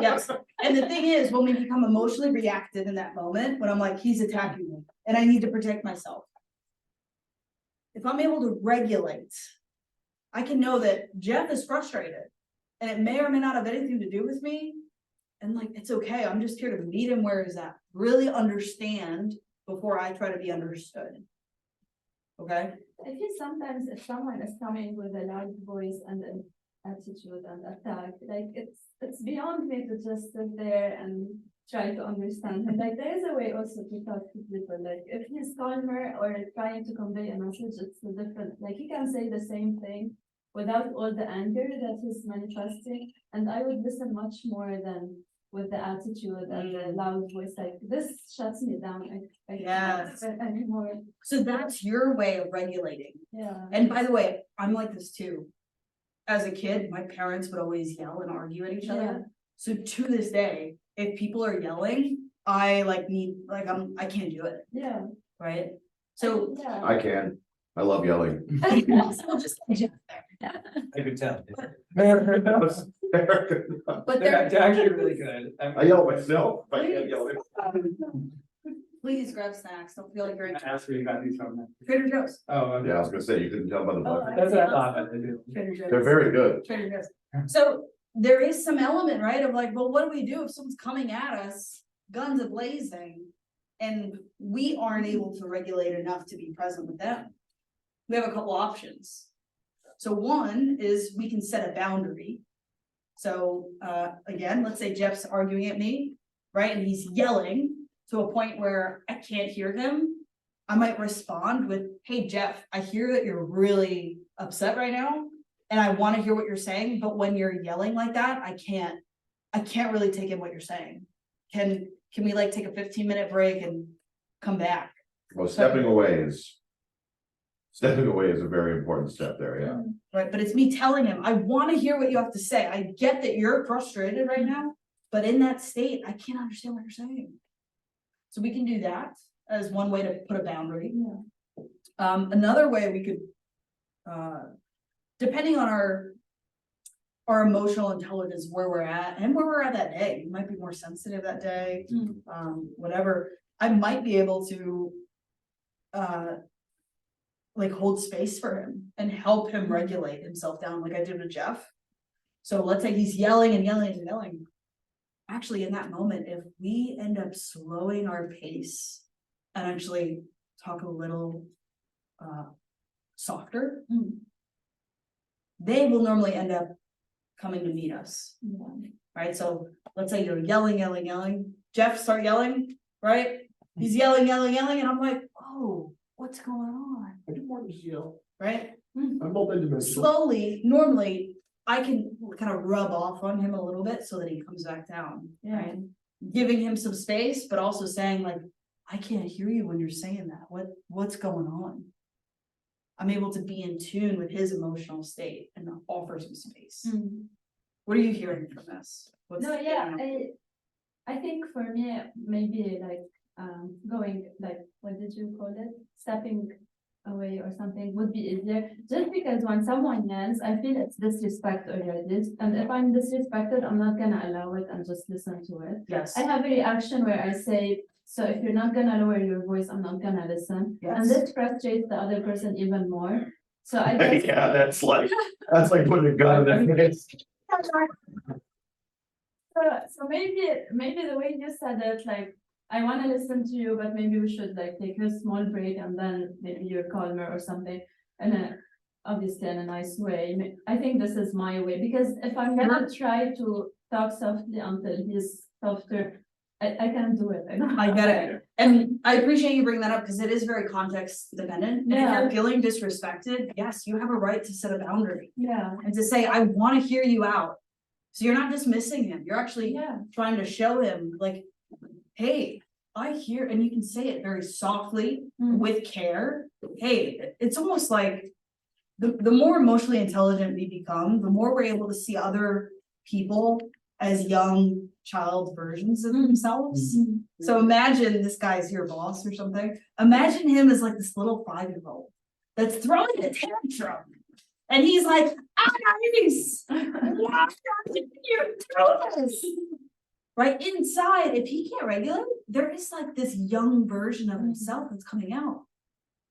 yes. And the thing is, when we become emotionally reactive in that moment, when I'm like, he's attacking me and I need to protect myself. If I'm able to regulate, I can know that Jeff is frustrated and it may or may not have anything to do with me. And like, it's okay. I'm just here to meet him where he's at. Really understand before I try to be understood. Okay? I feel sometimes if someone is coming with a loud voice and an attitude and attack, like it's beyond me to just sit there and try to understand him. Like there is a way also to talk to people. Like if he's calmer or trying to convey a message, it's a different. Like he can say the same thing without all the anger that he's manifesting, and I would listen much more than with the attitude and the loud voice. Like this shuts me down. I Yes. can't anymore. So that's your way of regulating. Yeah. And by the way, I'm like this too. As a kid, my parents would always yell and argue at each other. Yeah. So to this day, if people are yelling, I can't do it, Yeah. right? So Yeah. I can, I love yelling. we'll just I could tell. but They're they're actually really good. I yell at myself, but I can't yell at please grab snacks. Don't feel like you're in I asked where you got these from. Trader Joe's. Oh, okay. Yeah, I was gonna say, you couldn't tell by the book. That's what I thought, but they do. Trader Joe's. They're very good. Trader Joe's. So there is some element, right, of like, well, what do we do if someone's coming at us, guns a-blazing, and we aren't able to regulate enough to be present with them? We have a couple options. So one is we can set a boundary. So again, let's say Jeff's arguing at me, right, and he's yelling to a point where I can't hear him. I might respond with, hey, Jeff, I hear that you're really upset right now. And I want to hear what you're saying, but when you're yelling like that, I can't really take in what you're saying. Can we like take a 15-minute break and come back? Well, stepping away is a very important step there, yeah. Right, but it's me telling him, I want to hear what you have to say. I get that you're frustrated right now, but in that state, I can't understand what you're saying. So we can do that as one way to put a boundary. Yeah. Another way we could, depending on our emotional intelligence, where we're at and where we're at that day, you might be more sensitive that day, whatever. I might be able to like hold space for him and help him regulate himself down like I did with Jeff. So let's say he's yelling and yelling and yelling. Actually, in that moment, if we end up slowing our pace and actually talk a little softer, they will normally end up coming to meet us. Right? So let's say you're yelling. Jeff, start yelling, right? He's yelling, and I'm like, oh, what's going on? I didn't want to yell. Right? I'm multidimensional. Slowly, normally, I can kind of rub off on him a little bit so that he comes back down, right? Giving him some space, but also saying like, I can't hear you when you're saying that. What's going on? I'm able to be in tune with his emotional state and offer some space. What are you hearing from this? I think for me, maybe like going like, what did you call it? Stepping away or something would be easier. Just because when someone yells, I feel it's disrespect already. And if I'm disrespected, I'm not gonna allow it and just listen to it. Yes. I have a reaction where I say, so if you're not gonna lower your voice, I'm not gonna listen. And Yes. this frustrates the other person even more. So I guess. Yeah, that's like putting a gun in their face. So maybe the way you said it, like, I wanna listen to you, but maybe we should like take a small break and then maybe you're calmer or something. And obviously in a nice way. I think this is my way, because if I'm gonna try to talk softly until he's softer, I can't do it. I get it. And I appreciate you bringing that up because it is very context dependent. And if Yeah. you're feeling disrespected, yes, you have a right to set a boundary Yeah, and to say, I want to hear you out. So you're not dismissing him. You're actually yeah, trying to show him like, hey, I hear, and you can say it very softly Mm. with care. Hey, it's almost like the more emotionally intelligent we become, the more we're able to see other people as young child versions of themselves. Mhm. So imagine this guy's your boss or something. Imagine him as like this little 5-year-old that's throwing a tantrum. And he's like, Iris, why did you do this? Right inside, if he can't regulate, there is like this young version of himself that's coming out.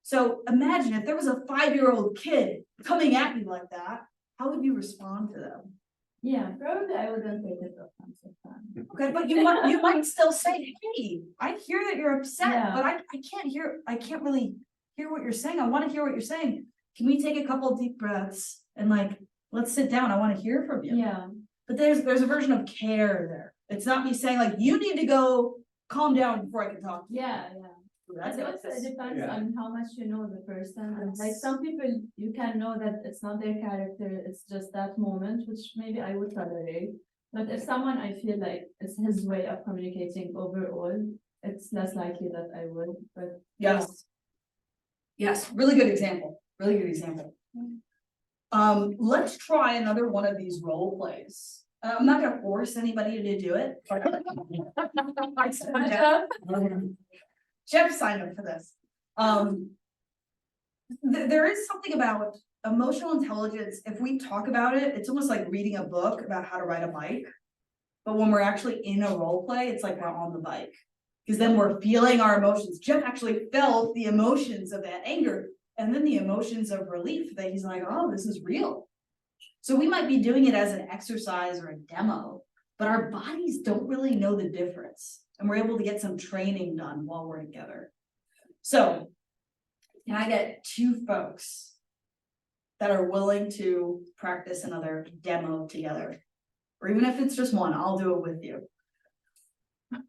So imagine if there was a 5-year-old kid coming at you like that, how would you respond to them? yeah, probably I wouldn't take it offensive then. Okay, but you might still say, hey, I hear that you're upset, Yeah. but I can't really hear what you're saying. I want to hear what you're saying. Can we take a couple of deep breaths and like, let's sit down. I want to hear from you. Yeah, But there's a version of care there. It's not me saying like, you need to go calm down before I can talk to you. yeah. That's It also depends Yeah. on how much you know the person. Yes. Like some people, you can know that it's not their character, it's just that moment, which maybe I would tolerate. But if someone I feel like it's his way of communicating overall, it's less likely that I would, but. Yes. Yes, really good example, really good example. Let's try another one of these role plays. I'm not gonna force anybody to do it. I said Jeff signed up for this. There is something about emotional intelligence. If we talk about it, it's almost like reading a book about how to ride a bike. But when we're actually in a role play, it's like we're on the bike. Because then we're feeling our emotions. Jeff actually felt the emotions of that anger and then the emotions of relief that he's like, oh, this is real. So we might be doing it as an exercise or a demo, but our bodies don't really know the difference. And we're able to get some training done while we're together. So can I get 2 folks that are willing to practice another demo together? Or even if it's just one, I'll do it with you.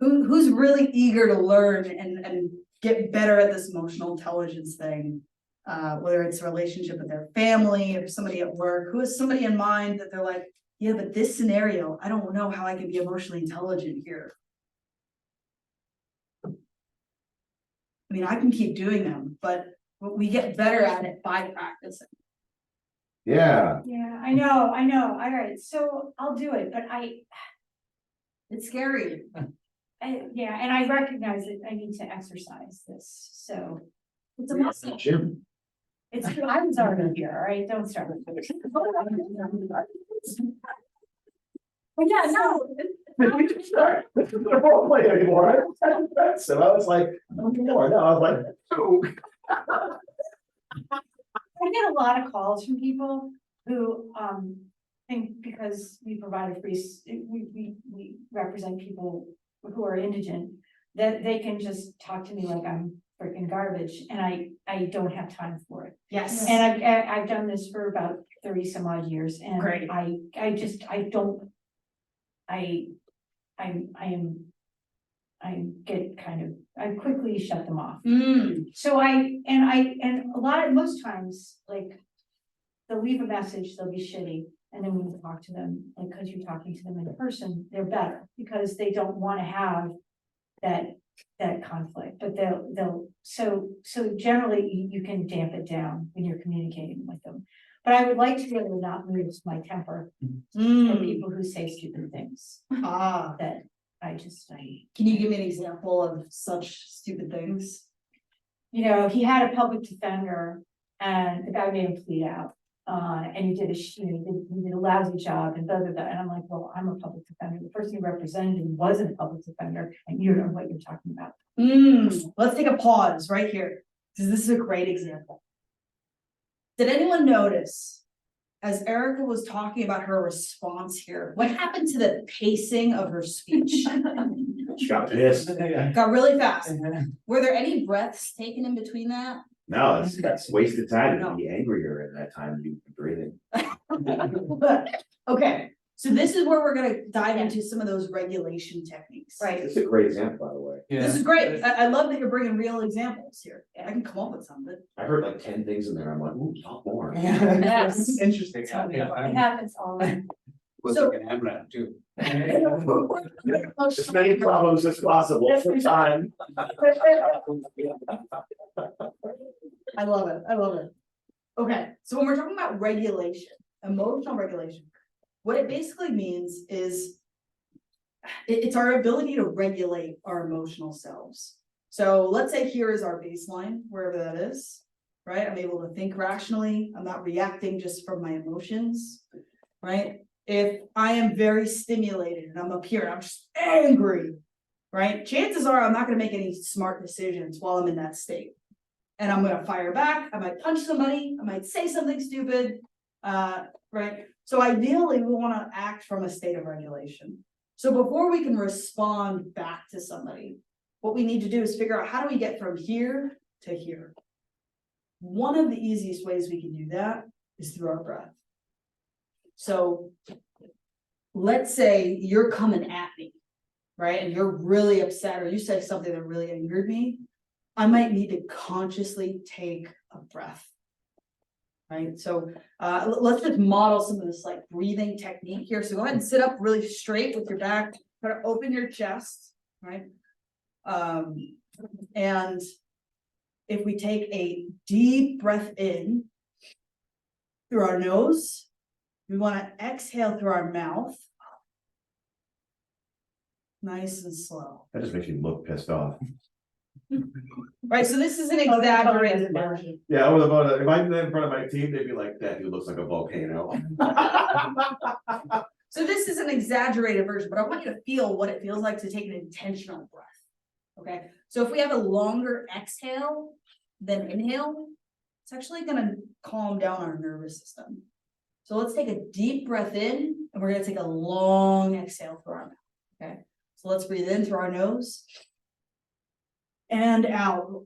Who's really eager to learn and get better at this emotional intelligence thing? Whether it's a relationship with their family or somebody at work, who has somebody in mind that they're like, yeah, but this scenario, I don't know how I can be emotionally intelligent here. I mean, I can keep doing them, but we get better at it by practicing. Yeah, Yeah, I know. All right, so I'll do it, but It's scary. yeah, and I recognize that I need to exercise this, so. It's a muscle. Jim. It's true, I was already here, all right, don't start with me. But yeah, no. We just start. This isn't a role play anymore. So I was like, no more. No, I was like, oh. I get a lot of calls from people who think because we provide a free, we represent people who are indigent, that they can just talk to me like I'm freaking garbage, and I don't have time for it. Yes. And I've done this for about 30 some odd years, and Great. I quickly shut them off. So most times, like, they'll leave a message, they'll be shitty, and then when you talk to them, like, cause you're talking to them in person, they're better, because they don't wanna have that conflict, but so generally you can damp it down when you're communicating with them. But I would like to be able to not lose my temper for people who say stupid things that I Can you give me an example of such stupid things? you know, he had a public defender and the guy made him plead out. And he did he did a lousy job and blah, blah, blah. And I'm like, well, I'm a public defender. The person who represented him wasn't a public defender and you don't know what you're talking about. Let's take a pause right here, because this is a great example. Did anyone notice, as Erica was talking about her response here, what happened to the pacing of her speech? She got pissed. Got really fast. Were there any breaths taken in between that? No, that's wasted time. No. You'd be angrier at that time you'd be breathing. Okay, so this is where we're gonna dive into some of those regulation techniques. Right. It's a great example, by the way. This is great. I love that you're bringing real examples here. I can come up with something. I heard like 10 things in there. I'm like, ooh, talk more. Yes. Interesting. Tell me Yeah, what happens all. Was So- like an AMRAP too. As many problems as possible for time. I love it. I love it. Okay, so when we're talking about regulation, emotional regulation, what it basically means is it's our ability to regulate our emotional selves. So let's say here is our baseline, wherever that is, right? I'm able to think rationally. I'm not reacting just from my emotions, right? If I am very stimulated and I'm up here, I'm just angry, right? Chances are I'm not gonna make any smart decisions while I'm in that state. And I'm gonna fire back, I might punch somebody, I might say something stupid, right? So ideally, we wanna act from a state of regulation. So before we can respond back to somebody, what we need to do is figure out how do we get from here to here? One of the easiest ways we can do that is through our breath. So let's say you're coming at me, right? And you're really upset, or you say something that really angered me. I might need to consciously take a breath. Right, so let's just model some of this like breathing technique here. So go ahead and sit up really straight with your back, try to open your chest, right? And if we take a deep breath in through our nose, we want to exhale through our mouth. Nice and slow. That just makes you look pissed off. Right, so this is an exaggerated version. Yeah, I was about, if I'm in front of my team, they'd be like, that dude looks like a volcano. So this is an exaggerated version, but I want you to feel what it feels like to take an intentional breath. Okay, so if we have a longer exhale than inhale, it's actually gonna calm down our nervous system. So let's take a deep breath in, and we're gonna take a long exhale through our mouth. Okay, so let's breathe in through our nose. And out.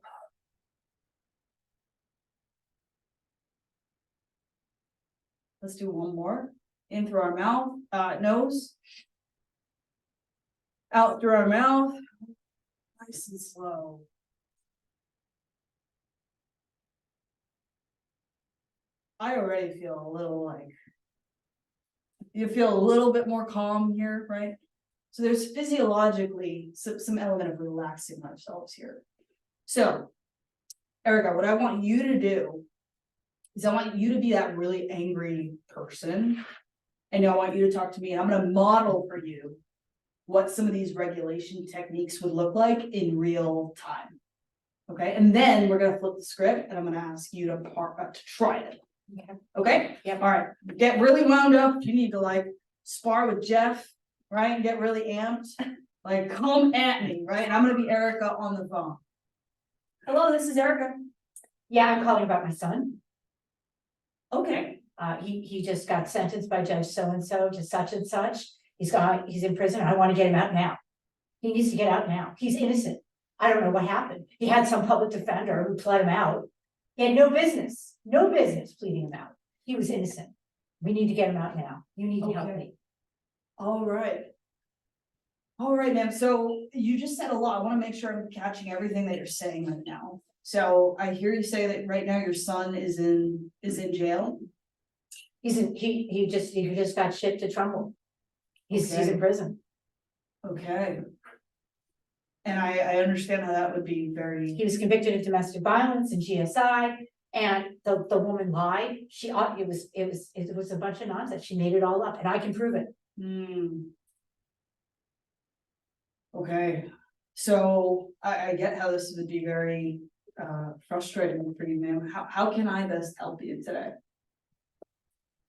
Let's do one more. In through our mouth, nose. Out through our mouth. Nice and slow. I already feel a little like, you feel a little bit more calm here, right? So there's physiologically some element of relaxing ourselves here. So, Erica, what I want you to do is I want you to be that really angry person. And I want you to talk to me, and I'm gonna model for you what some of these regulation techniques would look like in real time. Okay, and then we're gonna flip the script and I'm gonna ask you to try it. Okay? Yep. All right, get really wound up. You need to like spar with Jeff, right? And get really amped. Like, come at me, right? And I'm gonna be Erica on the phone. Hello, this is Erica. Yeah, I'm calling about my son. Okay, He just got sentenced by Judge so-and-so to such and such. He's in prison. I want to get him out now. He needs to get out now. He's innocent. I don't know what happened. He had some public defender who pled him out. He had no business pleading him out. He was innocent. We need to get him out now. You need to help Okay. me. all right. All right, ma'am. So you just said a lot. I want to make sure I'm catching everything that you're saying right now. So I hear you say that right now your son is in jail. He just got shipped to Trumbull. He's in prison. Okay. And I understand how that would be very, He was convicted of domestic violence and GSI, and the woman lied. It was a bunch of nonsense. She made it all up, and I can prove it. Okay, so I get how this would be very frustrating for you, ma'am. How can I best help you today?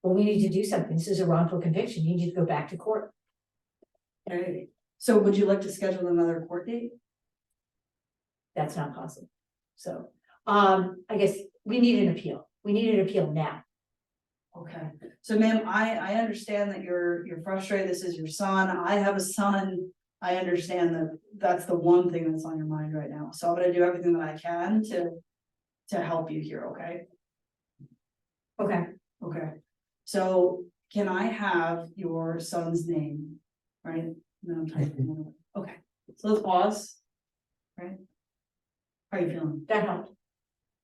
Well, we need to do something. This is a wrongful conviction. You need to go back to court. Okay, so would you like to schedule another court date? That's not possible. So, I guess we need an appeal. We need an appeal now. Okay, so ma'am, I understand that you're frustrated. This is your son. I have a son. I understand that that's the one thing that's on your mind right now. So I'm gonna do everything that I can to help you here, okay? Okay. Okay, so can I have your son's name, right? No, I'm typing it. Okay, so let's pause. Right? How are you feeling? That helped.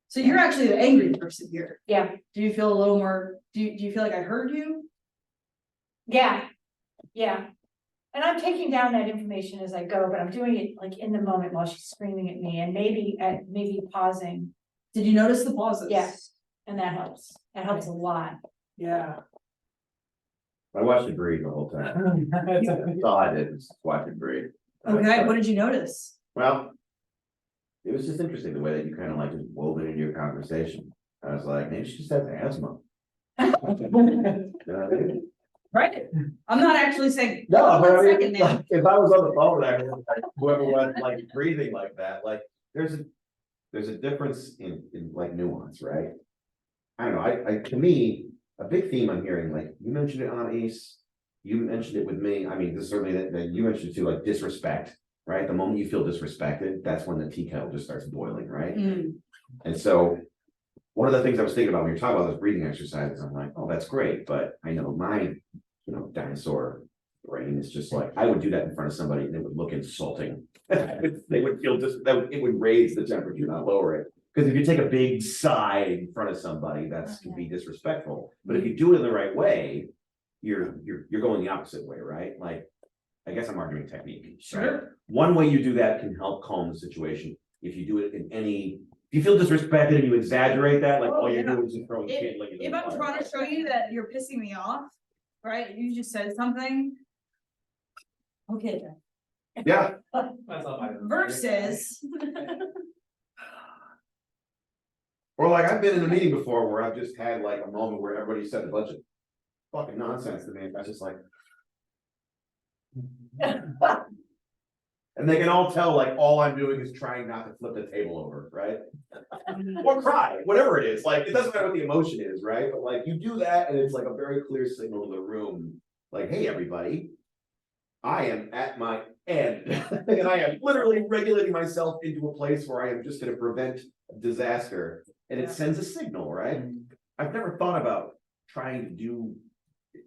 So you're actually the angry person here. Yeah. Do you feel a little more, do you feel like I heard you? Yeah. Yeah. And I'm taking down that information as I go, but I'm doing it like in the moment while she's screaming at me and maybe pausing. Did you notice the pauses? Yes. And that helps. That helps a lot. Yeah. I watched it breathe the whole time. That's all I did was watch it breathe. Okay, what did you notice? Well, it was just interesting the way that you kind of like just wove it into your conversation. I was like, maybe she just has asthma. You know what I mean? Right, I'm not actually saying. No, but I One mean, second, ma'am. like, if I was on the phone, I would, like, whoever was like breathing like that, like, there's a difference in like nuance, right? I don't know, I, to me, a big theme I'm hearing, like, you mentioned it on Ace, you mentioned it with me, I mean, this certainly that you mentioned too, like disrespect, right? The moment you feel disrespected, that's when the tea kettle just starts boiling, right? Mm, And so, one of the things I was thinking about when you're talking about those breathing exercises, I'm like, oh, that's great, but I know my, dinosaur brain is just like, I would do that in front of somebody and it would look insulting. They would feel just, it would raise the temperature, not lower it. Because if you take a big sigh in front of somebody, that's can be disrespectful. But if you do it in the right way, you're going the opposite way, right? Like, I guess I'm arguing technique. Right? Sure. One way you do that can help calm the situation. If you do it in any, if you feel disrespected and you exaggerate that, like all you're doing is just throwing shit like. If I'm trying to show you that you're pissing me off, right, you just said something. Okay, then. Yeah, That's all I- Versus. or like I've been in a meeting before where I've just had like a moment where everybody said a bunch of fucking nonsense to me, and I was just like. And they can all tell, like, all I'm doing is trying not to flip the table over, right? Or cry, whatever it is, like, it doesn't matter what the emotion is, right? But like, you do that and it's like a very clear signal to the room, like, hey, everybody. I am at my end, and I am literally regulating myself into a place where I am just gonna prevent disaster, and it sends a signal, right? I've never thought about trying to do.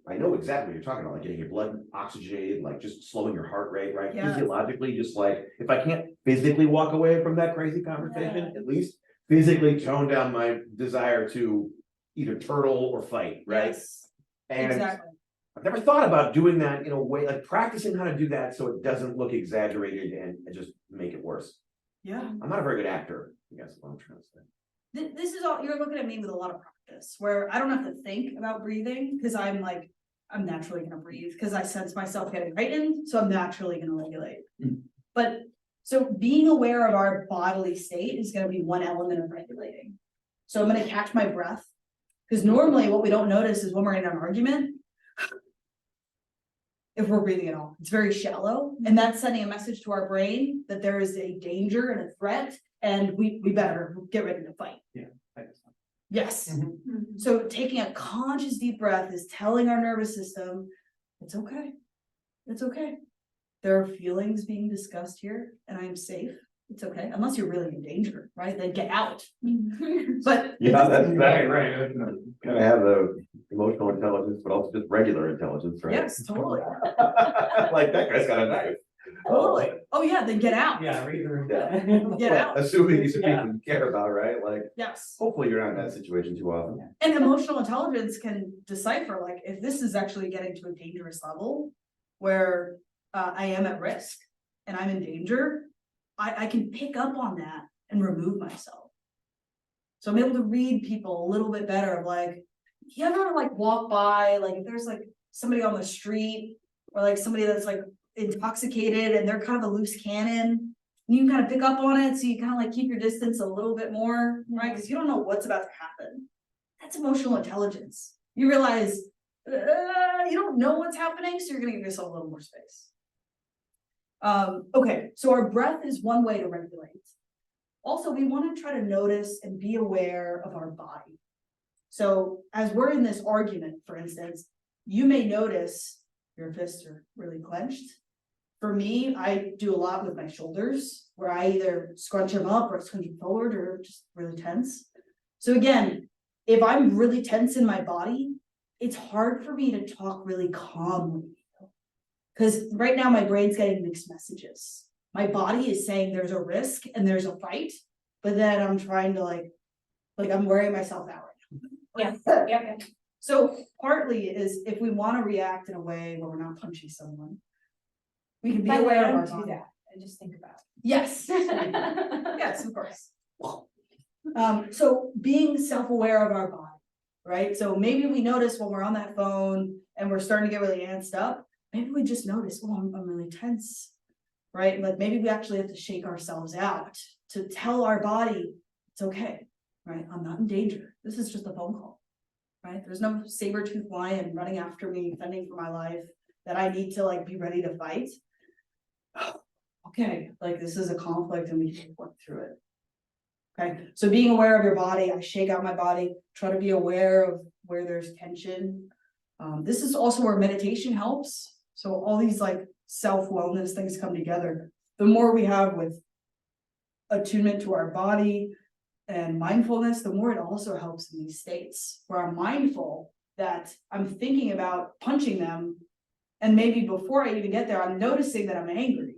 I know exactly what you're talking about, like getting your blood oxygenated, like just slowing your heart rate, right? Yeah. Physiologically, just like, if I can't physically walk away from that crazy conversation, at least physically tone down my desire to either turtle or fight, right? Yes, And exactly. I've never thought about doing that in a way, like practicing how to do that so it doesn't look exaggerated and just make it worse. Yeah. I'm not a very good actor, I guess is what I'm trying to say. This is all, you're looking at me with a lot of practice, where I don't have to think about breathing, because I'm naturally gonna breathe, because I sense myself getting heightened, so I'm naturally gonna regulate. But, so being aware of our bodily state is gonna be one element of regulating. So I'm gonna catch my breath, because normally what we don't notice is when we're in an argument. If we're breathing at all, it's very shallow, and that's sending a message to our brain that there is a danger and a threat, and we better get ready to fight. Yes. So taking a conscious deep breath is telling our nervous system, it's okay. It's okay. There are feelings being discussed here, and I am safe. It's okay, unless you're really in danger, right? Then get out. But Yeah, that's exactly right. Gotta have the emotional intelligence, but also just regular intelligence, right? yes, totally. Like, that guy's got a knife. Totally. Oh, yeah, then get out. Yeah, read the room. Get out. Assuming these are people you care about, right? Like, Yes. hopefully you're not in that situation too often. And emotional intelligence can decipher, like, if this is actually getting to a dangerous level where I am at risk and I'm in danger, I can pick up on that and remove myself. So I'm able to read people a little bit better of like, you ever like walk by, like if there's like somebody on the street or like somebody that's like intoxicated and they're kind of a loose cannon, And you kind of pick up on it, so you kind of like keep your distance a little bit more, right? Because you don't know what's about to happen. That's emotional intelligence. You realize, you don't know what's happening, so you're gonna give yourself a little more space. Okay, so our breath is one way to regulate. Also, we want to try to notice and be aware of our body. So as we're in this argument, for instance, you may notice your fists are really clenched. For me, I do a lot with my shoulders, where I either scrunch them up or scrunch them forward or just really tense. So again, if I'm really tense in my body, it's hard for me to talk really calmly. Because right now my brain's getting mixed messages. My body is saying there's a risk and there's a fight, but then I'm trying to like I'm wearing myself out right now. Yeah. So partly is if we want to react in a way where we're not punching someone, we can be By the way, aware I of our don't do body. that. I just think about Yes. Yes, of course. So being self-aware of our body, right? So maybe we notice when we're on that phone and we're starting to get really antsed up, maybe we just notice, oh, I'm really tense, right? Like maybe we actually have to shake ourselves out to tell our body it's okay, right? I'm not in danger. This is just a phone call, right? There's no saber-toothed lion running after me, fending for my life that I need to like be ready to fight. Okay, like this is a conflict and we can work through it. Okay, so being aware of your body, I shake out my body, try to be aware of where there's tension. This is also where meditation helps. So all these like self-wellness things come together. The more we have with attunement to our body and mindfulness, the more it also helps in these states where I'm mindful that I'm thinking about punching them. And maybe before I even get there, I'm noticing that I'm angry.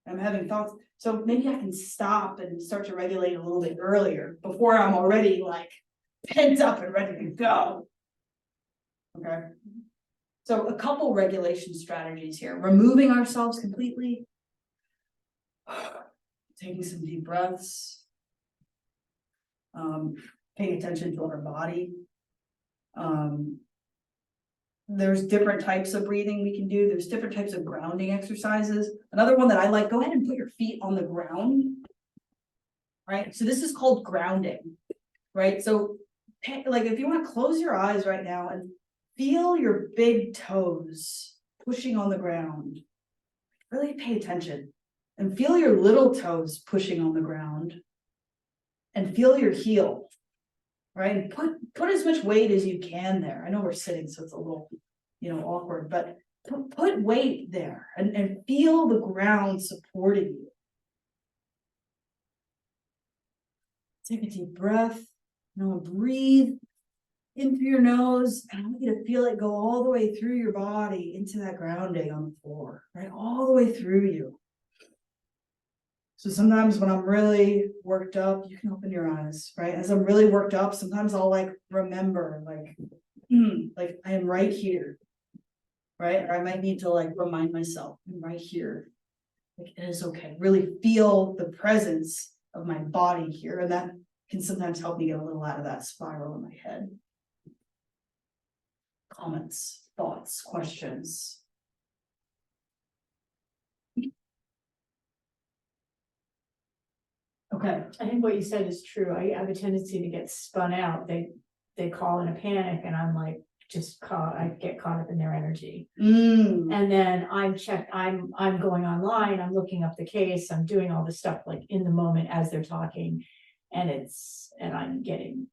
I'm having thoughts. So maybe I can stop and start to regulate a little bit earlier before I'm already like pent up and ready to go. Okay. So a couple regulation strategies here, removing ourselves completely, taking some deep breaths, paying attention to our body. There's different types of breathing we can do. There's different types of grounding exercises. Another one that I like, go ahead and put your feet on the ground. Right, so this is called grounding, right? So like if you want to close your eyes right now and feel your big toes pushing on the ground, really pay attention and feel your little toes pushing on the ground and feel your heel, right? And put as much weight as you can there. I know we're sitting, so it's a little, awkward, but put weight there and feel the ground supporting you. Take a deep breath. Breathe in through your nose, and I want you to feel it go all the way through your body into that grounding on the floor, right? All the way through you. So sometimes when I'm really worked up, you can open your eyes, right? As I'm really worked up, sometimes I'll like remember, like I am right here, right? Or I might need to like remind myself, I'm right here. Like it is okay. Really feel the presence of my body here, and that can sometimes help me get a little out of that spiral in my head. Comments, thoughts, questions? Okay. I think what you said is true. I have a tendency to get spun out. They call in a panic and I'm like, I get caught up in their energy. And then I'm going online, I'm looking up the case, I'm doing all the stuff like in the moment as they're talking. And I'm getting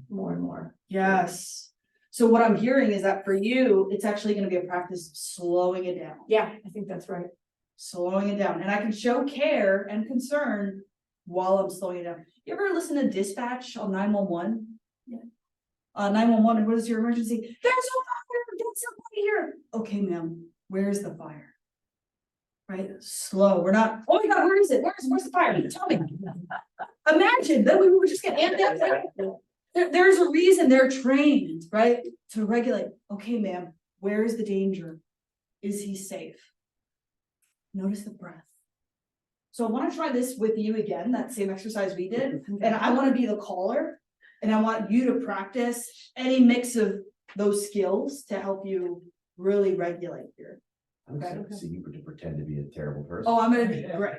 more and more. Yes. So what I'm hearing is that for you, it's actually going to be a practice of slowing it down. Yeah, I think that's right. Slowing it down. And I can show care and concern while I'm slowing it down. You ever listen to dispatch on 911? Yeah. 911, what is your emergency? There's a fire, get somebody here. Okay, ma'am, where's the fire? Right, slow, we're not, oh my God, where is it? Where's the fire? Tell me. Imagine, then we would just get amped up. There's a reason they're trained, right? To regulate, okay, ma'am, where is the danger? Is he safe? Notice the breath. So I want to try this with you again, that same exercise we did, and I want to be the caller. And I want you to practice any mix of those skills to help you really regulate here. I would like to see you pretend to be a terrible person. Oh, I'm gonna be great.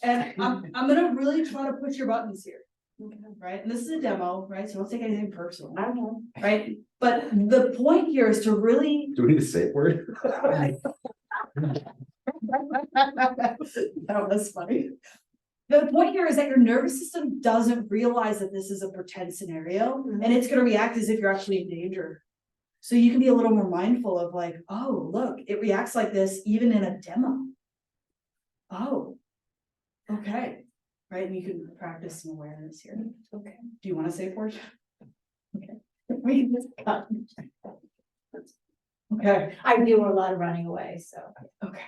And I'm gonna really try to push your buttons here. Right? And this is a demo, right? So don't take anything personal. I don't know. Right? But the point here is to really. Do we need a safe word? That was funny. The point here is that your nervous system doesn't realize that this is a pretend scenario and it's gonna react as if you're actually in danger. So you can be a little more mindful of like, oh, look, it reacts like this even in a demo. Oh, okay. Right, and you can practice some awareness here. Okay. Do you want to say for it? Okay. We can just cut. Okay, I do a lot of running away, so. okay.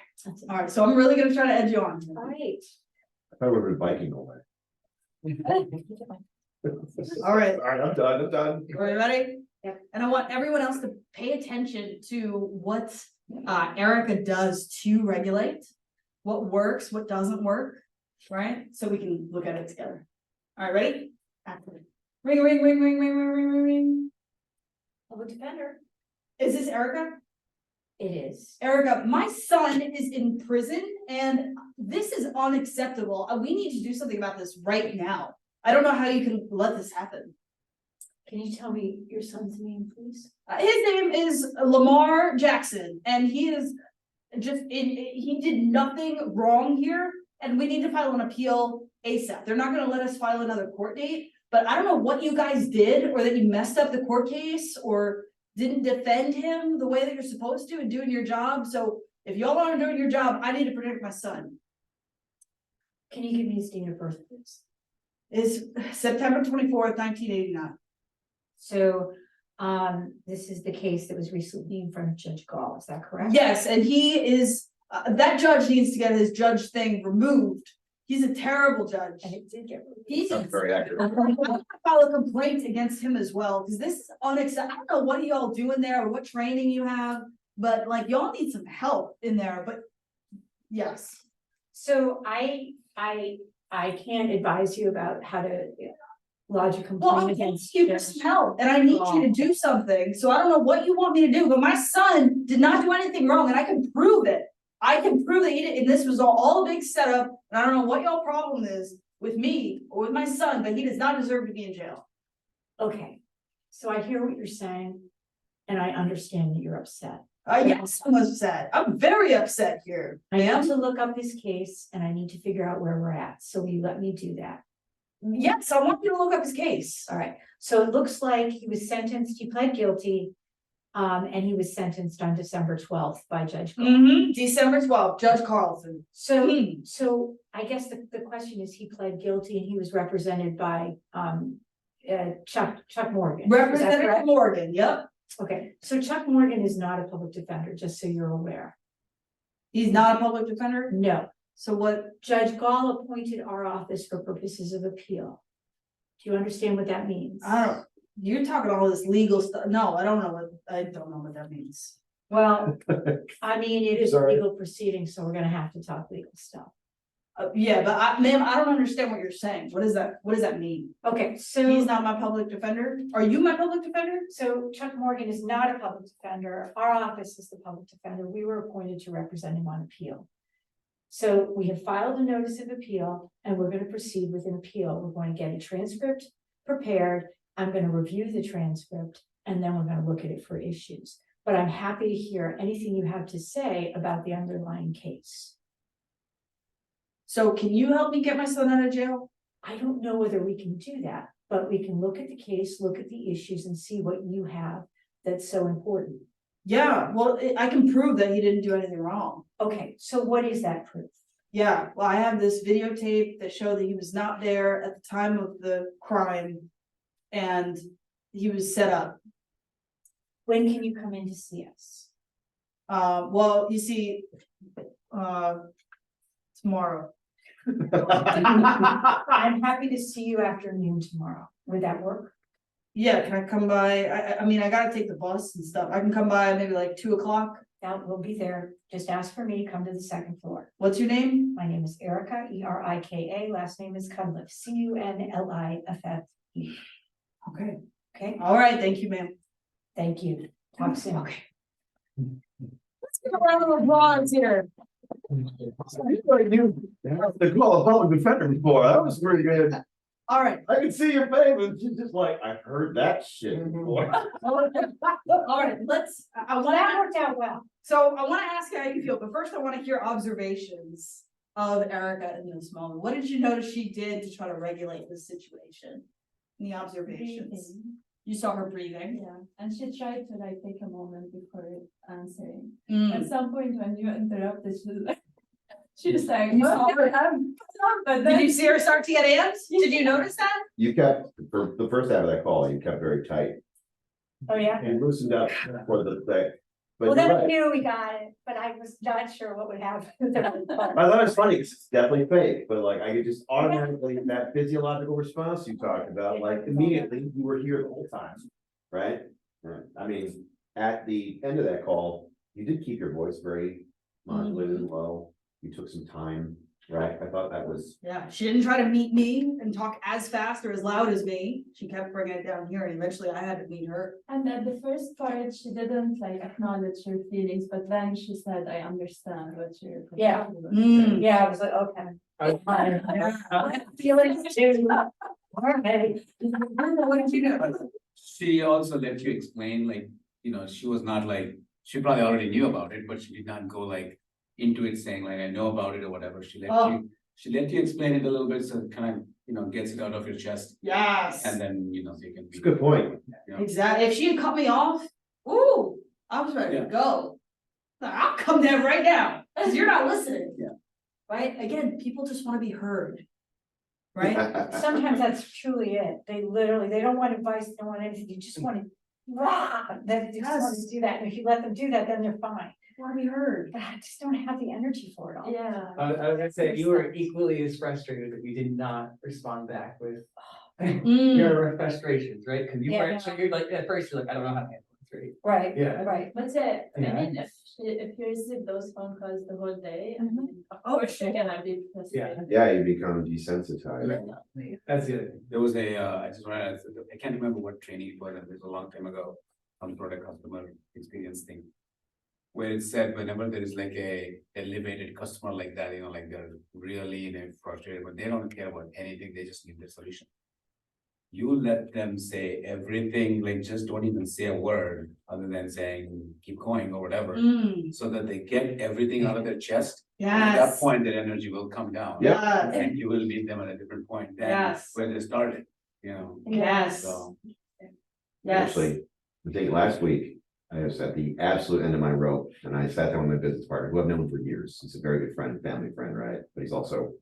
All right, so I'm really gonna try to edge you on. All right. I thought we were biking away. All right, All right, I'm done. are you ready? Yep. And I want everyone else to pay attention to what Erica does to regulate, what works, what doesn't work, right? So we can look at it together. All right, ready? Activate. Ring, ring, ring, ring, ring, ring, ring, ring, ring. Public defender. Is this Erica? It is. Erica, my son is in prison and this is unacceptable. We need to do something about this right now. I don't know how you can let this happen. Can you tell me your son's name, please? His name is Lamar Jackson and he is just he did nothing wrong here and we need to file an appeal ASAP. They're not gonna let us file another court date, but I don't know what you guys did or that you messed up the court case or didn't defend him the way that you're supposed to and doing your job. So if y'all aren't doing your job, I need to protect my son. Can you give me his date of birth, please? Is September 24th, 1989. So, this is the case that was recently in front of Judge Gall, is that correct? Yes, and he is, that judge needs to get his judge thing removed. He's a terrible judge. And it did get removed. He's That's very accurate. I'm gonna file a complaint against him as well, because this is unacceptable. I don't know what y'all doing there or what training you have, but like y'all need some help in there, but yes. So I can't advise you about how to lodge a Well, complaint I'm against. asking you for some help and I need you to do something. So I don't know what you want me to do, but my son did not do anything wrong and I can prove it. I can prove that he did, and this was all a big setup. And I don't know what y'all problem is with me or with my son, but he does not deserve to be in jail. Okay, so I hear what you're saying, and I understand that you're upset. Yes, I'm upset. I'm very upset here. I need Ma'am? to look up this case and I need to figure out where we're at, so will you let me do that? Yes, I want you to look up his case. All right, so it looks like he was sentenced, he pled guilty. And he was sentenced on December 12th by Judge Gall. December 12th, Judge Carlson. So I guess the question is, he pled guilty and he was represented by Chuck Morgan. Is that Representative correct? Morgan, yep. Okay, so Chuck Morgan is not a public defender, just so you're aware. He's not a public defender? No, So what, Judge Gall appointed our office for purposes of appeal. Do you understand what that means? you're talking all this legal stuff. No, I don't know what that means. Well, I mean, it is a Sorry. legal proceeding, so we're gonna have to talk legal stuff. Yeah, but ma'am, I don't understand what you're saying. What does that mean? Okay, so. He's not my public defender? Are you my public defender? So Chuck Morgan is not a public defender. Our office is the public defender. We were appointed to represent him on appeal. So we have filed a notice of appeal and we're going to proceed with an appeal. We're going to get a transcript prepared. I'm going to review the transcript and then we're going to look at it for issues. But I'm happy to hear anything you have to say about the underlying case. So can you help me get my son out of jail? I don't know whether we can do that, but we can look at the case, look at the issues and see what you have that's so important. Yeah, well, I can prove that he didn't do anything wrong. Okay, so what is that proof? Yeah, well, I have this videotape that showed that he was not there at the time of the crime. And he was set up. When can you come in to see us? Well, you see, tomorrow. I'm happy to see you after noon tomorrow. Would that work? Yeah, can I come by? I mean, I gotta take the bus and stuff. I can come by maybe like 2 o'clock. That will be there. Just ask for me, come to the second floor. What's your name? My name is Erica, Erika. Last name is Cunliffe, Cunliffe. Okay. Okay, All right, thank you, ma'am. thank you. Talk soon. Okay. Let's give round of applause here. They call a public defender before, that was pretty good. All right. I can see your face, and she's just like, I've heard that shit before. All right, let's, I wanna, That worked out well. so I wanna ask you how you feel, but first I wanna hear observations of Erica in this moment. What did you notice she did to try to regulate the situation? The observations. Breathing. You saw her breathing. Yeah, and she tried to like take a moment before answering. Mm. At some point when you interrupted, she was like, You saw her- but Did then you see her start to get amped? Did you notice that? You kept, for the first half of that call, you kept very tight. Oh, yeah? You loosened up for the thing. But Well, you're then I right. knew we got it, but I was not sure what would happen. I thought it was funny, because it's definitely fake, but like, I could just automatically, that physiological response you talked about, like, immediately, you were here the whole time, right? Right. I mean, at the end of that call, you did keep your voice very modulated and low, you took some time, right? I thought that was, Yeah, she didn't try to meet me and talk as fast or as loud as me. She kept bringing it down here and eventually I had to meet her. and at the first part, she didn't like acknowledge her feelings, but then she said, I understand what you're. Yeah. Mm. Yeah, I was like, okay. I feel it too. All right. What did you know? She also let you explain, like, she was not like, she probably already knew about it, but she did not go like into it saying like, I know about it or whatever. She let you explain it a little bit, so it kind of, gets it out of your chest. Yes. And then, so you can. it's a good point. Exactly. If she had cut me off, ooh, I was ready to go. I'll come down right now, because you're not listening. Yeah. Right? Again, people just want to be heard. Right? Sometimes that's truly it. They literally, they don't want advice, they don't want anything, you just want to, they just want to do that. And if you let them do that, then they're fine. Want to be heard. But I just don't have the energy for it all. Yeah. I was gonna say, you were equally as frustrated that you did not respond back with Mm. your frustrations, right? Cause you Yeah, were, no. so you're like, at first you're like, I don't know how to handle this, right? Right, Yeah. right. But I mean, if you receive those phone calls the whole day, I mean, of course you're gonna be frustrated. Yeah, you become desensitized. That's the other thing. There was I just wanted to, I can't remember what training it was, and it was a long time ago, on product customer experience thing. Where it said whenever there is like a elevated customer like that, like they're really, frustrated, but they don't care about anything, they just need the solution. You let them say everything, like just don't even say a word other than saying, keep going or whatever, Mm. so that they get everything out of their chest. And Yes. at that point, their energy will come down. Yes. And you will meet them at a different point than Yes. where they started, Yes. so. Yes. Actually, I think last week, I was at the absolute end of my rope, and I sat down with my business partner, who I've known for years. He's a very good friend, family friend, right? But he's also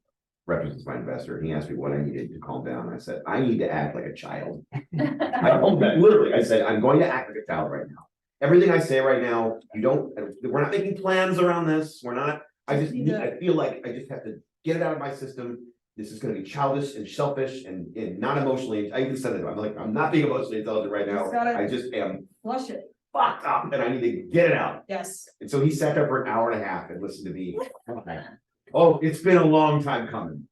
represents my investor. He asked me what I needed to calm down. I said, I need to act like a child. I told him that literally. I said, I'm going to act like a child right now. Everything I say right now, we're not making plans around this. We're not, I feel like I just have to get it out of my system. This is gonna be childish and selfish and not emotionally. I even said it, I'm like, I'm not being emotionally intelligent right now. Just gotta- I just am Flush it. fucked up and I need to get it out. Yes. And so he sat there for an hour and a half and listened to me. Oh, it's been a long time coming.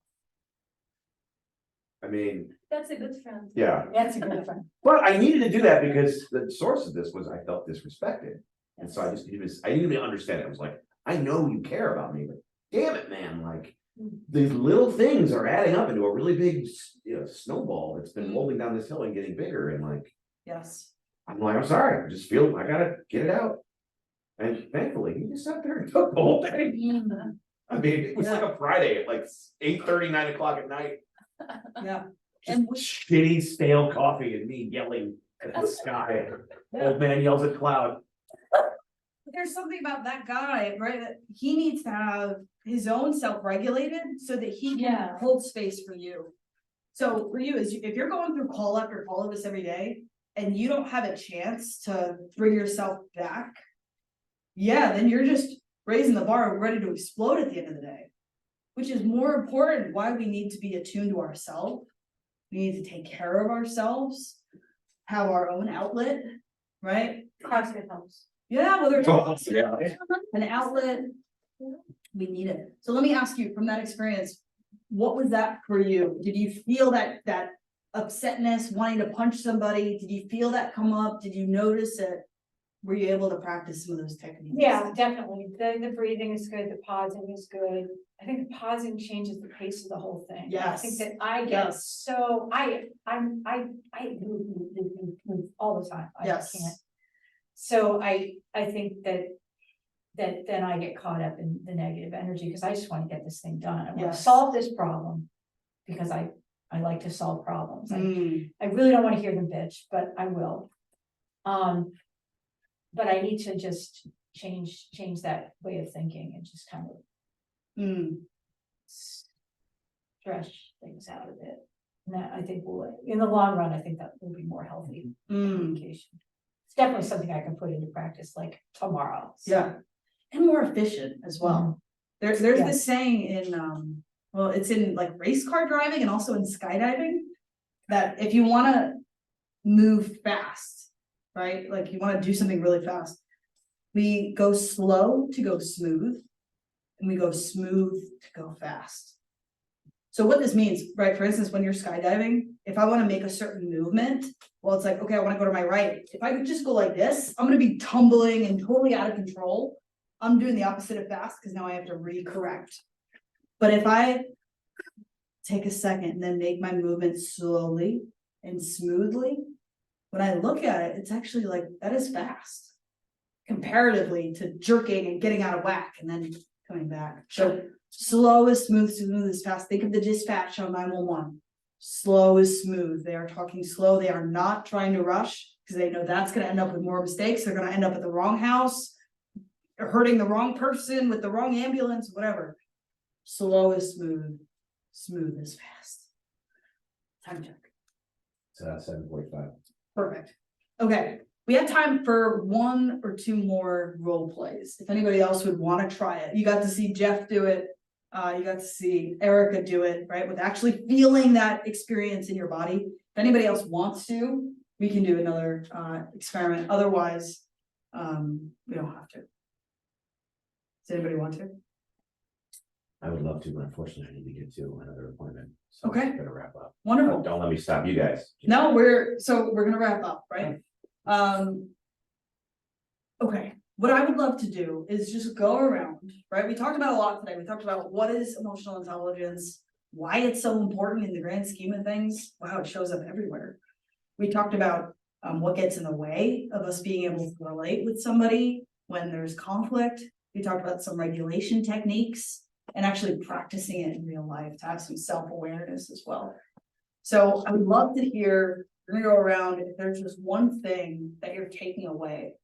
I mean, That's a good friend. yeah, That's a good one. but I needed to do that because the source of this was I felt disrespected. And so I didn't even understand it. I was like, I know you care about me, but damn it, man, like. These little things are adding up into a really big, snowball that's been rolling down this hill and getting bigger and like. Yes. I'm like, I'm sorry, I just feel I gotta get it out. And thankfully, he just sat there and took the whole thing. I mean, it was like a Friday at like 8:30, 9 o'clock at night. Yeah. Just And shitty stale coffee and me yelling at the sky. Old man yells at cloud. There's something about that guy, right? That he needs to have his own self-regulated so that he can Yeah. hold space for you. So for you, if you're going through call after call of this every day and you don't have a chance to bring yourself back. Yeah, then you're just raising the bar, ready to explode at the end of the day. Which is more important, why we need to be attuned to ourselves. We need to take care of ourselves, have our own outlet, right? CrossFit helps. Yeah, whether it's Yeah. an outlet, we need it. So let me ask you, from that experience, what was that for you? Did you feel that upsetness, wanting to punch somebody? Did you feel that come up? Did you notice it? were you able to practice some of those techniques? Yeah, definitely. The breathing is good, the pausing is good. I think the pausing changes the pace of the whole thing. I think Yes. that I get Yes. so, I move all the time. I Yes. can't. So I think that then I get caught up in the negative energy, because I just want to get this thing done. I want to Yes. solve this problem, because I like to solve problems. Mm, I really don't want to hear them bitch, but I will. But I need to just change that way of thinking and just kind of mm, stretch things out a bit. And that, I think, will, in the long run, I think that will be more healthy communication. It's definitely something I can put into practice like tomorrow. So, yeah, and more efficient as well. There's Yeah. this saying in, well, it's in like race car driving and also in skydiving, that if you wanna move fast, right, like you wanna do something really fast, we go slow to go smooth, and we go smooth to go fast. So what this means, right, for instance, when you're skydiving, if I wanna make a certain movement, well, it's like, okay, I wanna go to my right. If I could just go like this, I'm gonna be tumbling and totally out of control. I'm doing the opposite of fast, because now I have to recorrect. But if I take a second and then make my movement slowly and smoothly, when I look at it, it's actually like, that is fast. Comparatively to jerking and getting out of whack and then coming back. So slow is smooth, smooth is fast. Think of the dispatch on 911. Slow is smooth. They are talking slow. They are not trying to rush, because they know that's gonna end up with more mistakes. They're gonna end up at the wrong house, or hurting the wrong person with the wrong ambulance, whatever. Slow is smooth, smooth is fast. Time check. It's 7:45. Perfect. Okay, we have time for 1 or 2 more role plays. If anybody else would want to try it, you got to see Jeff do it. You got to see Erica do it, right? With actually feeling that experience in your body. If anybody else wants to, we can do another experiment. Otherwise, we don't have to. Does anybody want to? I would love to, but unfortunately I need to get to another appointment. So Okay. I'm gonna wrap up. Wonderful. Don't let me stop you guys. No, we're gonna wrap up, right? Okay, what I would love to do is just go around, right? We talked about a lot today. We talked about what is emotional intelligence, why it's so important in the grand scheme of things. Wow, it shows up everywhere. We talked about what gets in the way of us being able to relate with somebody when there's conflict. We talked about some regulation techniques and actually practicing it in real life to have some self-awareness as well. So I would love to hear, we're gonna go around, if there's just one thing that you're taking away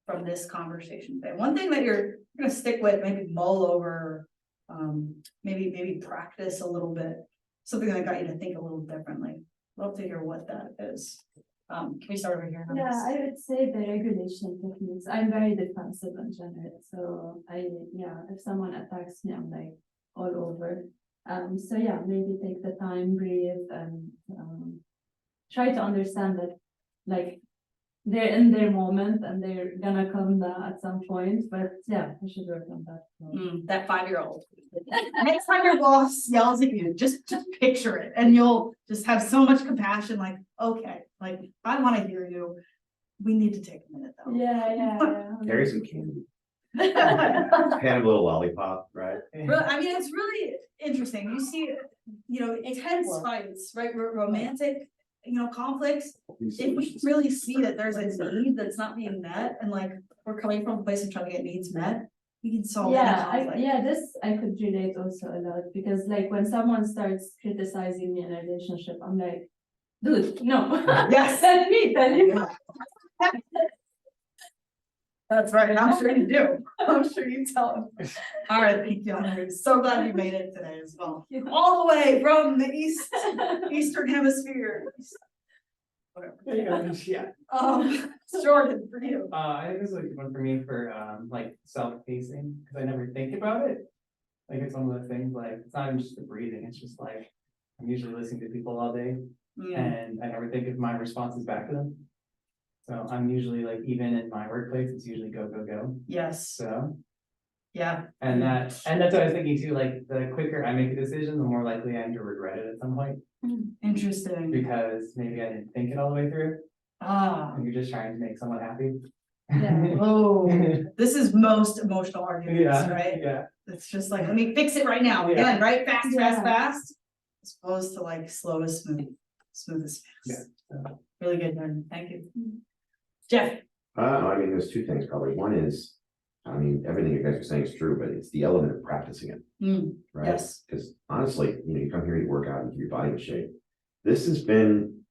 from this conversation today, one thing that you're gonna stick with, maybe mull over, maybe practice a little bit, something that got you to think a little differently. Love to hear what that is. Can we start over here? Yeah, I would say the regulation techniques. I'm very defensive in general, so if someone attacks me, I'm like all over. So yeah, maybe take the time, breathe, and try to understand that, like, they're in their moment and they're gonna come down at some point. But yeah, I should work on that. That 5-year-old. Next time your boss yells at you, just picture it, and you'll just have so much compassion, like, okay, like, I wanna hear you. We need to take a minute though. Yeah. Carry some candy. Hand him a little lollipop, right? Really, I mean, it's really interesting. You see, intense fights, right? Romantic, conflicts. If we really see that there's a need that's not being met, and like we're coming from a place of trying to get needs met, we can solve any conflict. This I could relate also a lot, because like when someone starts criticizing me in a relationship, I'm like, dude, no. Yes. Tell me. That's right, and I'm sure you do. I'm sure you tell him. All right, thank you. I'm so glad you made it today as well. All the way from the Eastern Hemisphere. Whatever. Yeah. Jordan, for you. I think this is like one for me for like self-pacing, because I never think about it. Like it's one of those things, like it's not even just the breathing, it's just like I'm usually listening to people all day and I never think of my responses back to them. So I'm usually like, even in my workplace, it's usually go, go, go. Yes. So. Yeah. And that's what I was thinking too, like the quicker I make a decision, the more likely I am to regret it at some point. Interesting. Because maybe I didn't think it all the way through. Ah. And you're just trying to make someone happy. Yeah. Oh, this is most emotional arguments, Yeah, right? yeah. It's just like, let me fix it right now, Yeah. again, right? Fast, fast, Yeah. fast. As opposed to like slow as smooth, smooth as fast. Really good, Jordan. Thank you. Jeff. I mean, there's two things probably. One is, I mean, everything you guys are saying is true, but it's the element of practicing it, right? Yes. Because honestly, you come here, you work out, and keep your body in shape. This has been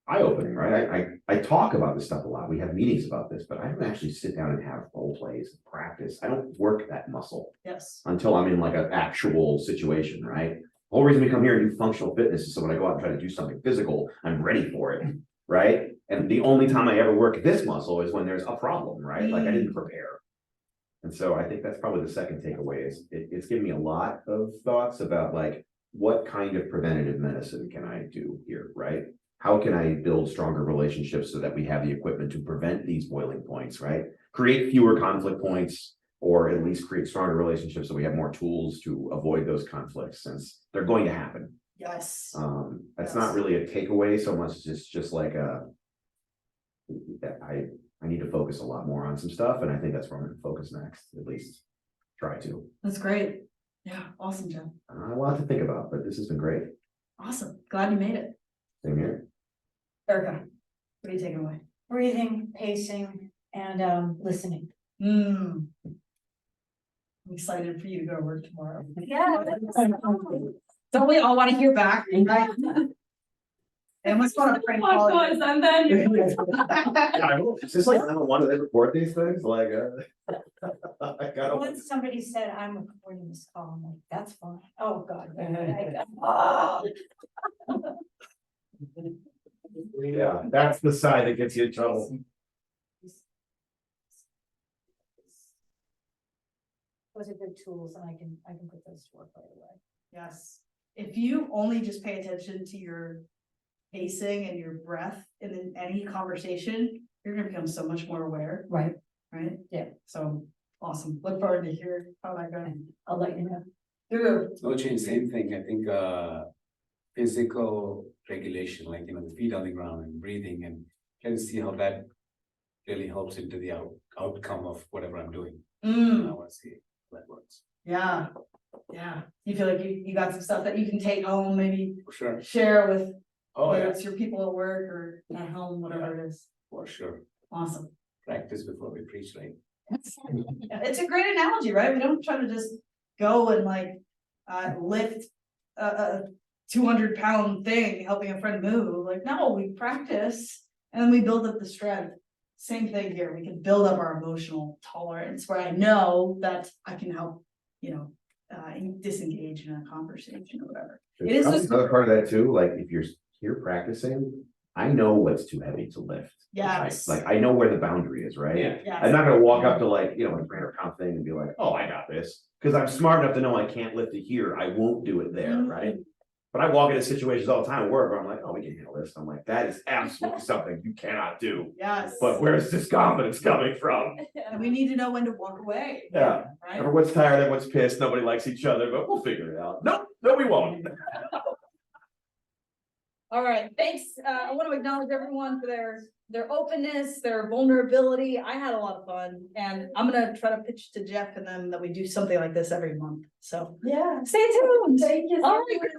eye-opening, right? I talk about this stuff a lot. We have meetings about this, but I don't actually sit down and have role plays and practice. I don't work that muscle Yes. until I'm in like an actual situation, right? The whole reason we come here and do functional fitness is so when I go out and try to do something physical, I'm ready for it, right? And the only time I ever work this muscle is when there's a problem, right? Like I didn't prepare. And so I think that's probably the second takeaway is it's given me a lot of thoughts about like, what kind of preventative medicine can I do here, right? How can I build stronger relationships so that we have the equipment to prevent these boiling points, right? Create fewer conflict points, or at least create stronger relationships so we have more tools to avoid those conflicts since they're going to happen. Yes. That's not really a takeaway so much as it's just like I need to focus a lot more on some stuff, and I think that's where I'm gonna focus next, at least try to. That's great. Yeah, awesome, Jeff. A lot to think about, but this has been great. Awesome. Glad you made it. Same here. Erica, what are you taking away? Breathing, pacing, and listening. I'm excited for you to go to work tomorrow. Yeah. Don't we all want to hear back? Right? And what's going on? Oh my gosh, and then you. It's just like I don't want to record these things, like I gotta. Once somebody said, I'm recording this call, I'm like, that's fine. Oh, God. Yeah, that's the side that gets you in trouble. Those are good tools and I can put those to work right away. Yes. If you only just pay attention to your pacing and your breath in any conversation, you're gonna become so much more aware, Right. right? Yeah. So awesome. Look forward to hear how that goes. I'll let you know. Drew. No change, same thing. I think physical regulation, like the feet on the ground and breathing, and try to see how that really helps into the outcome of whatever I'm doing. I want to see how that works. Yeah. Yeah. You feel like you got some stuff that you can take home, maybe For sure. share with Oh whether yeah, it's your people at work or at home, whatever it is. for sure. Awesome. Practice before we preach, right? It's a great analogy, right? We don't try to just go and like lift a 200-pound thing, helping a friend move. Like, no, we practice and then we build up the strength. Same thing here. We can build up our emotional tolerance where I know that I can help, disengage in a conversation or whatever. It is Probably just- another part of that too, like if you're here practicing, I know what's too heavy to lift. Yes. Like I know where the boundary is, right? Yeah. Yes. I'm not gonna walk up to like, a 300-pound thing and be like, oh, I got this. Cause I'm smart enough to know I can't lift it here. I won't do it there, Mhm. right? But I walk into situations all the time at work where I'm like, oh, we can handle this. I'm like, that is absolutely something you cannot do. Yes. But where's this confidence coming from? And we need to know when to walk away. Yeah. Right? Everyone's tired, everyone's pissed, nobody likes each other, but we'll figure it out. No, we won't. All right, thanks. I want to acknowledge everyone for their openness, their vulnerability. I had a lot of fun, and I'm gonna try to pitch to Jeff and them that we do something like this every month. So Yeah. stay tuned. Thank you so All much. right.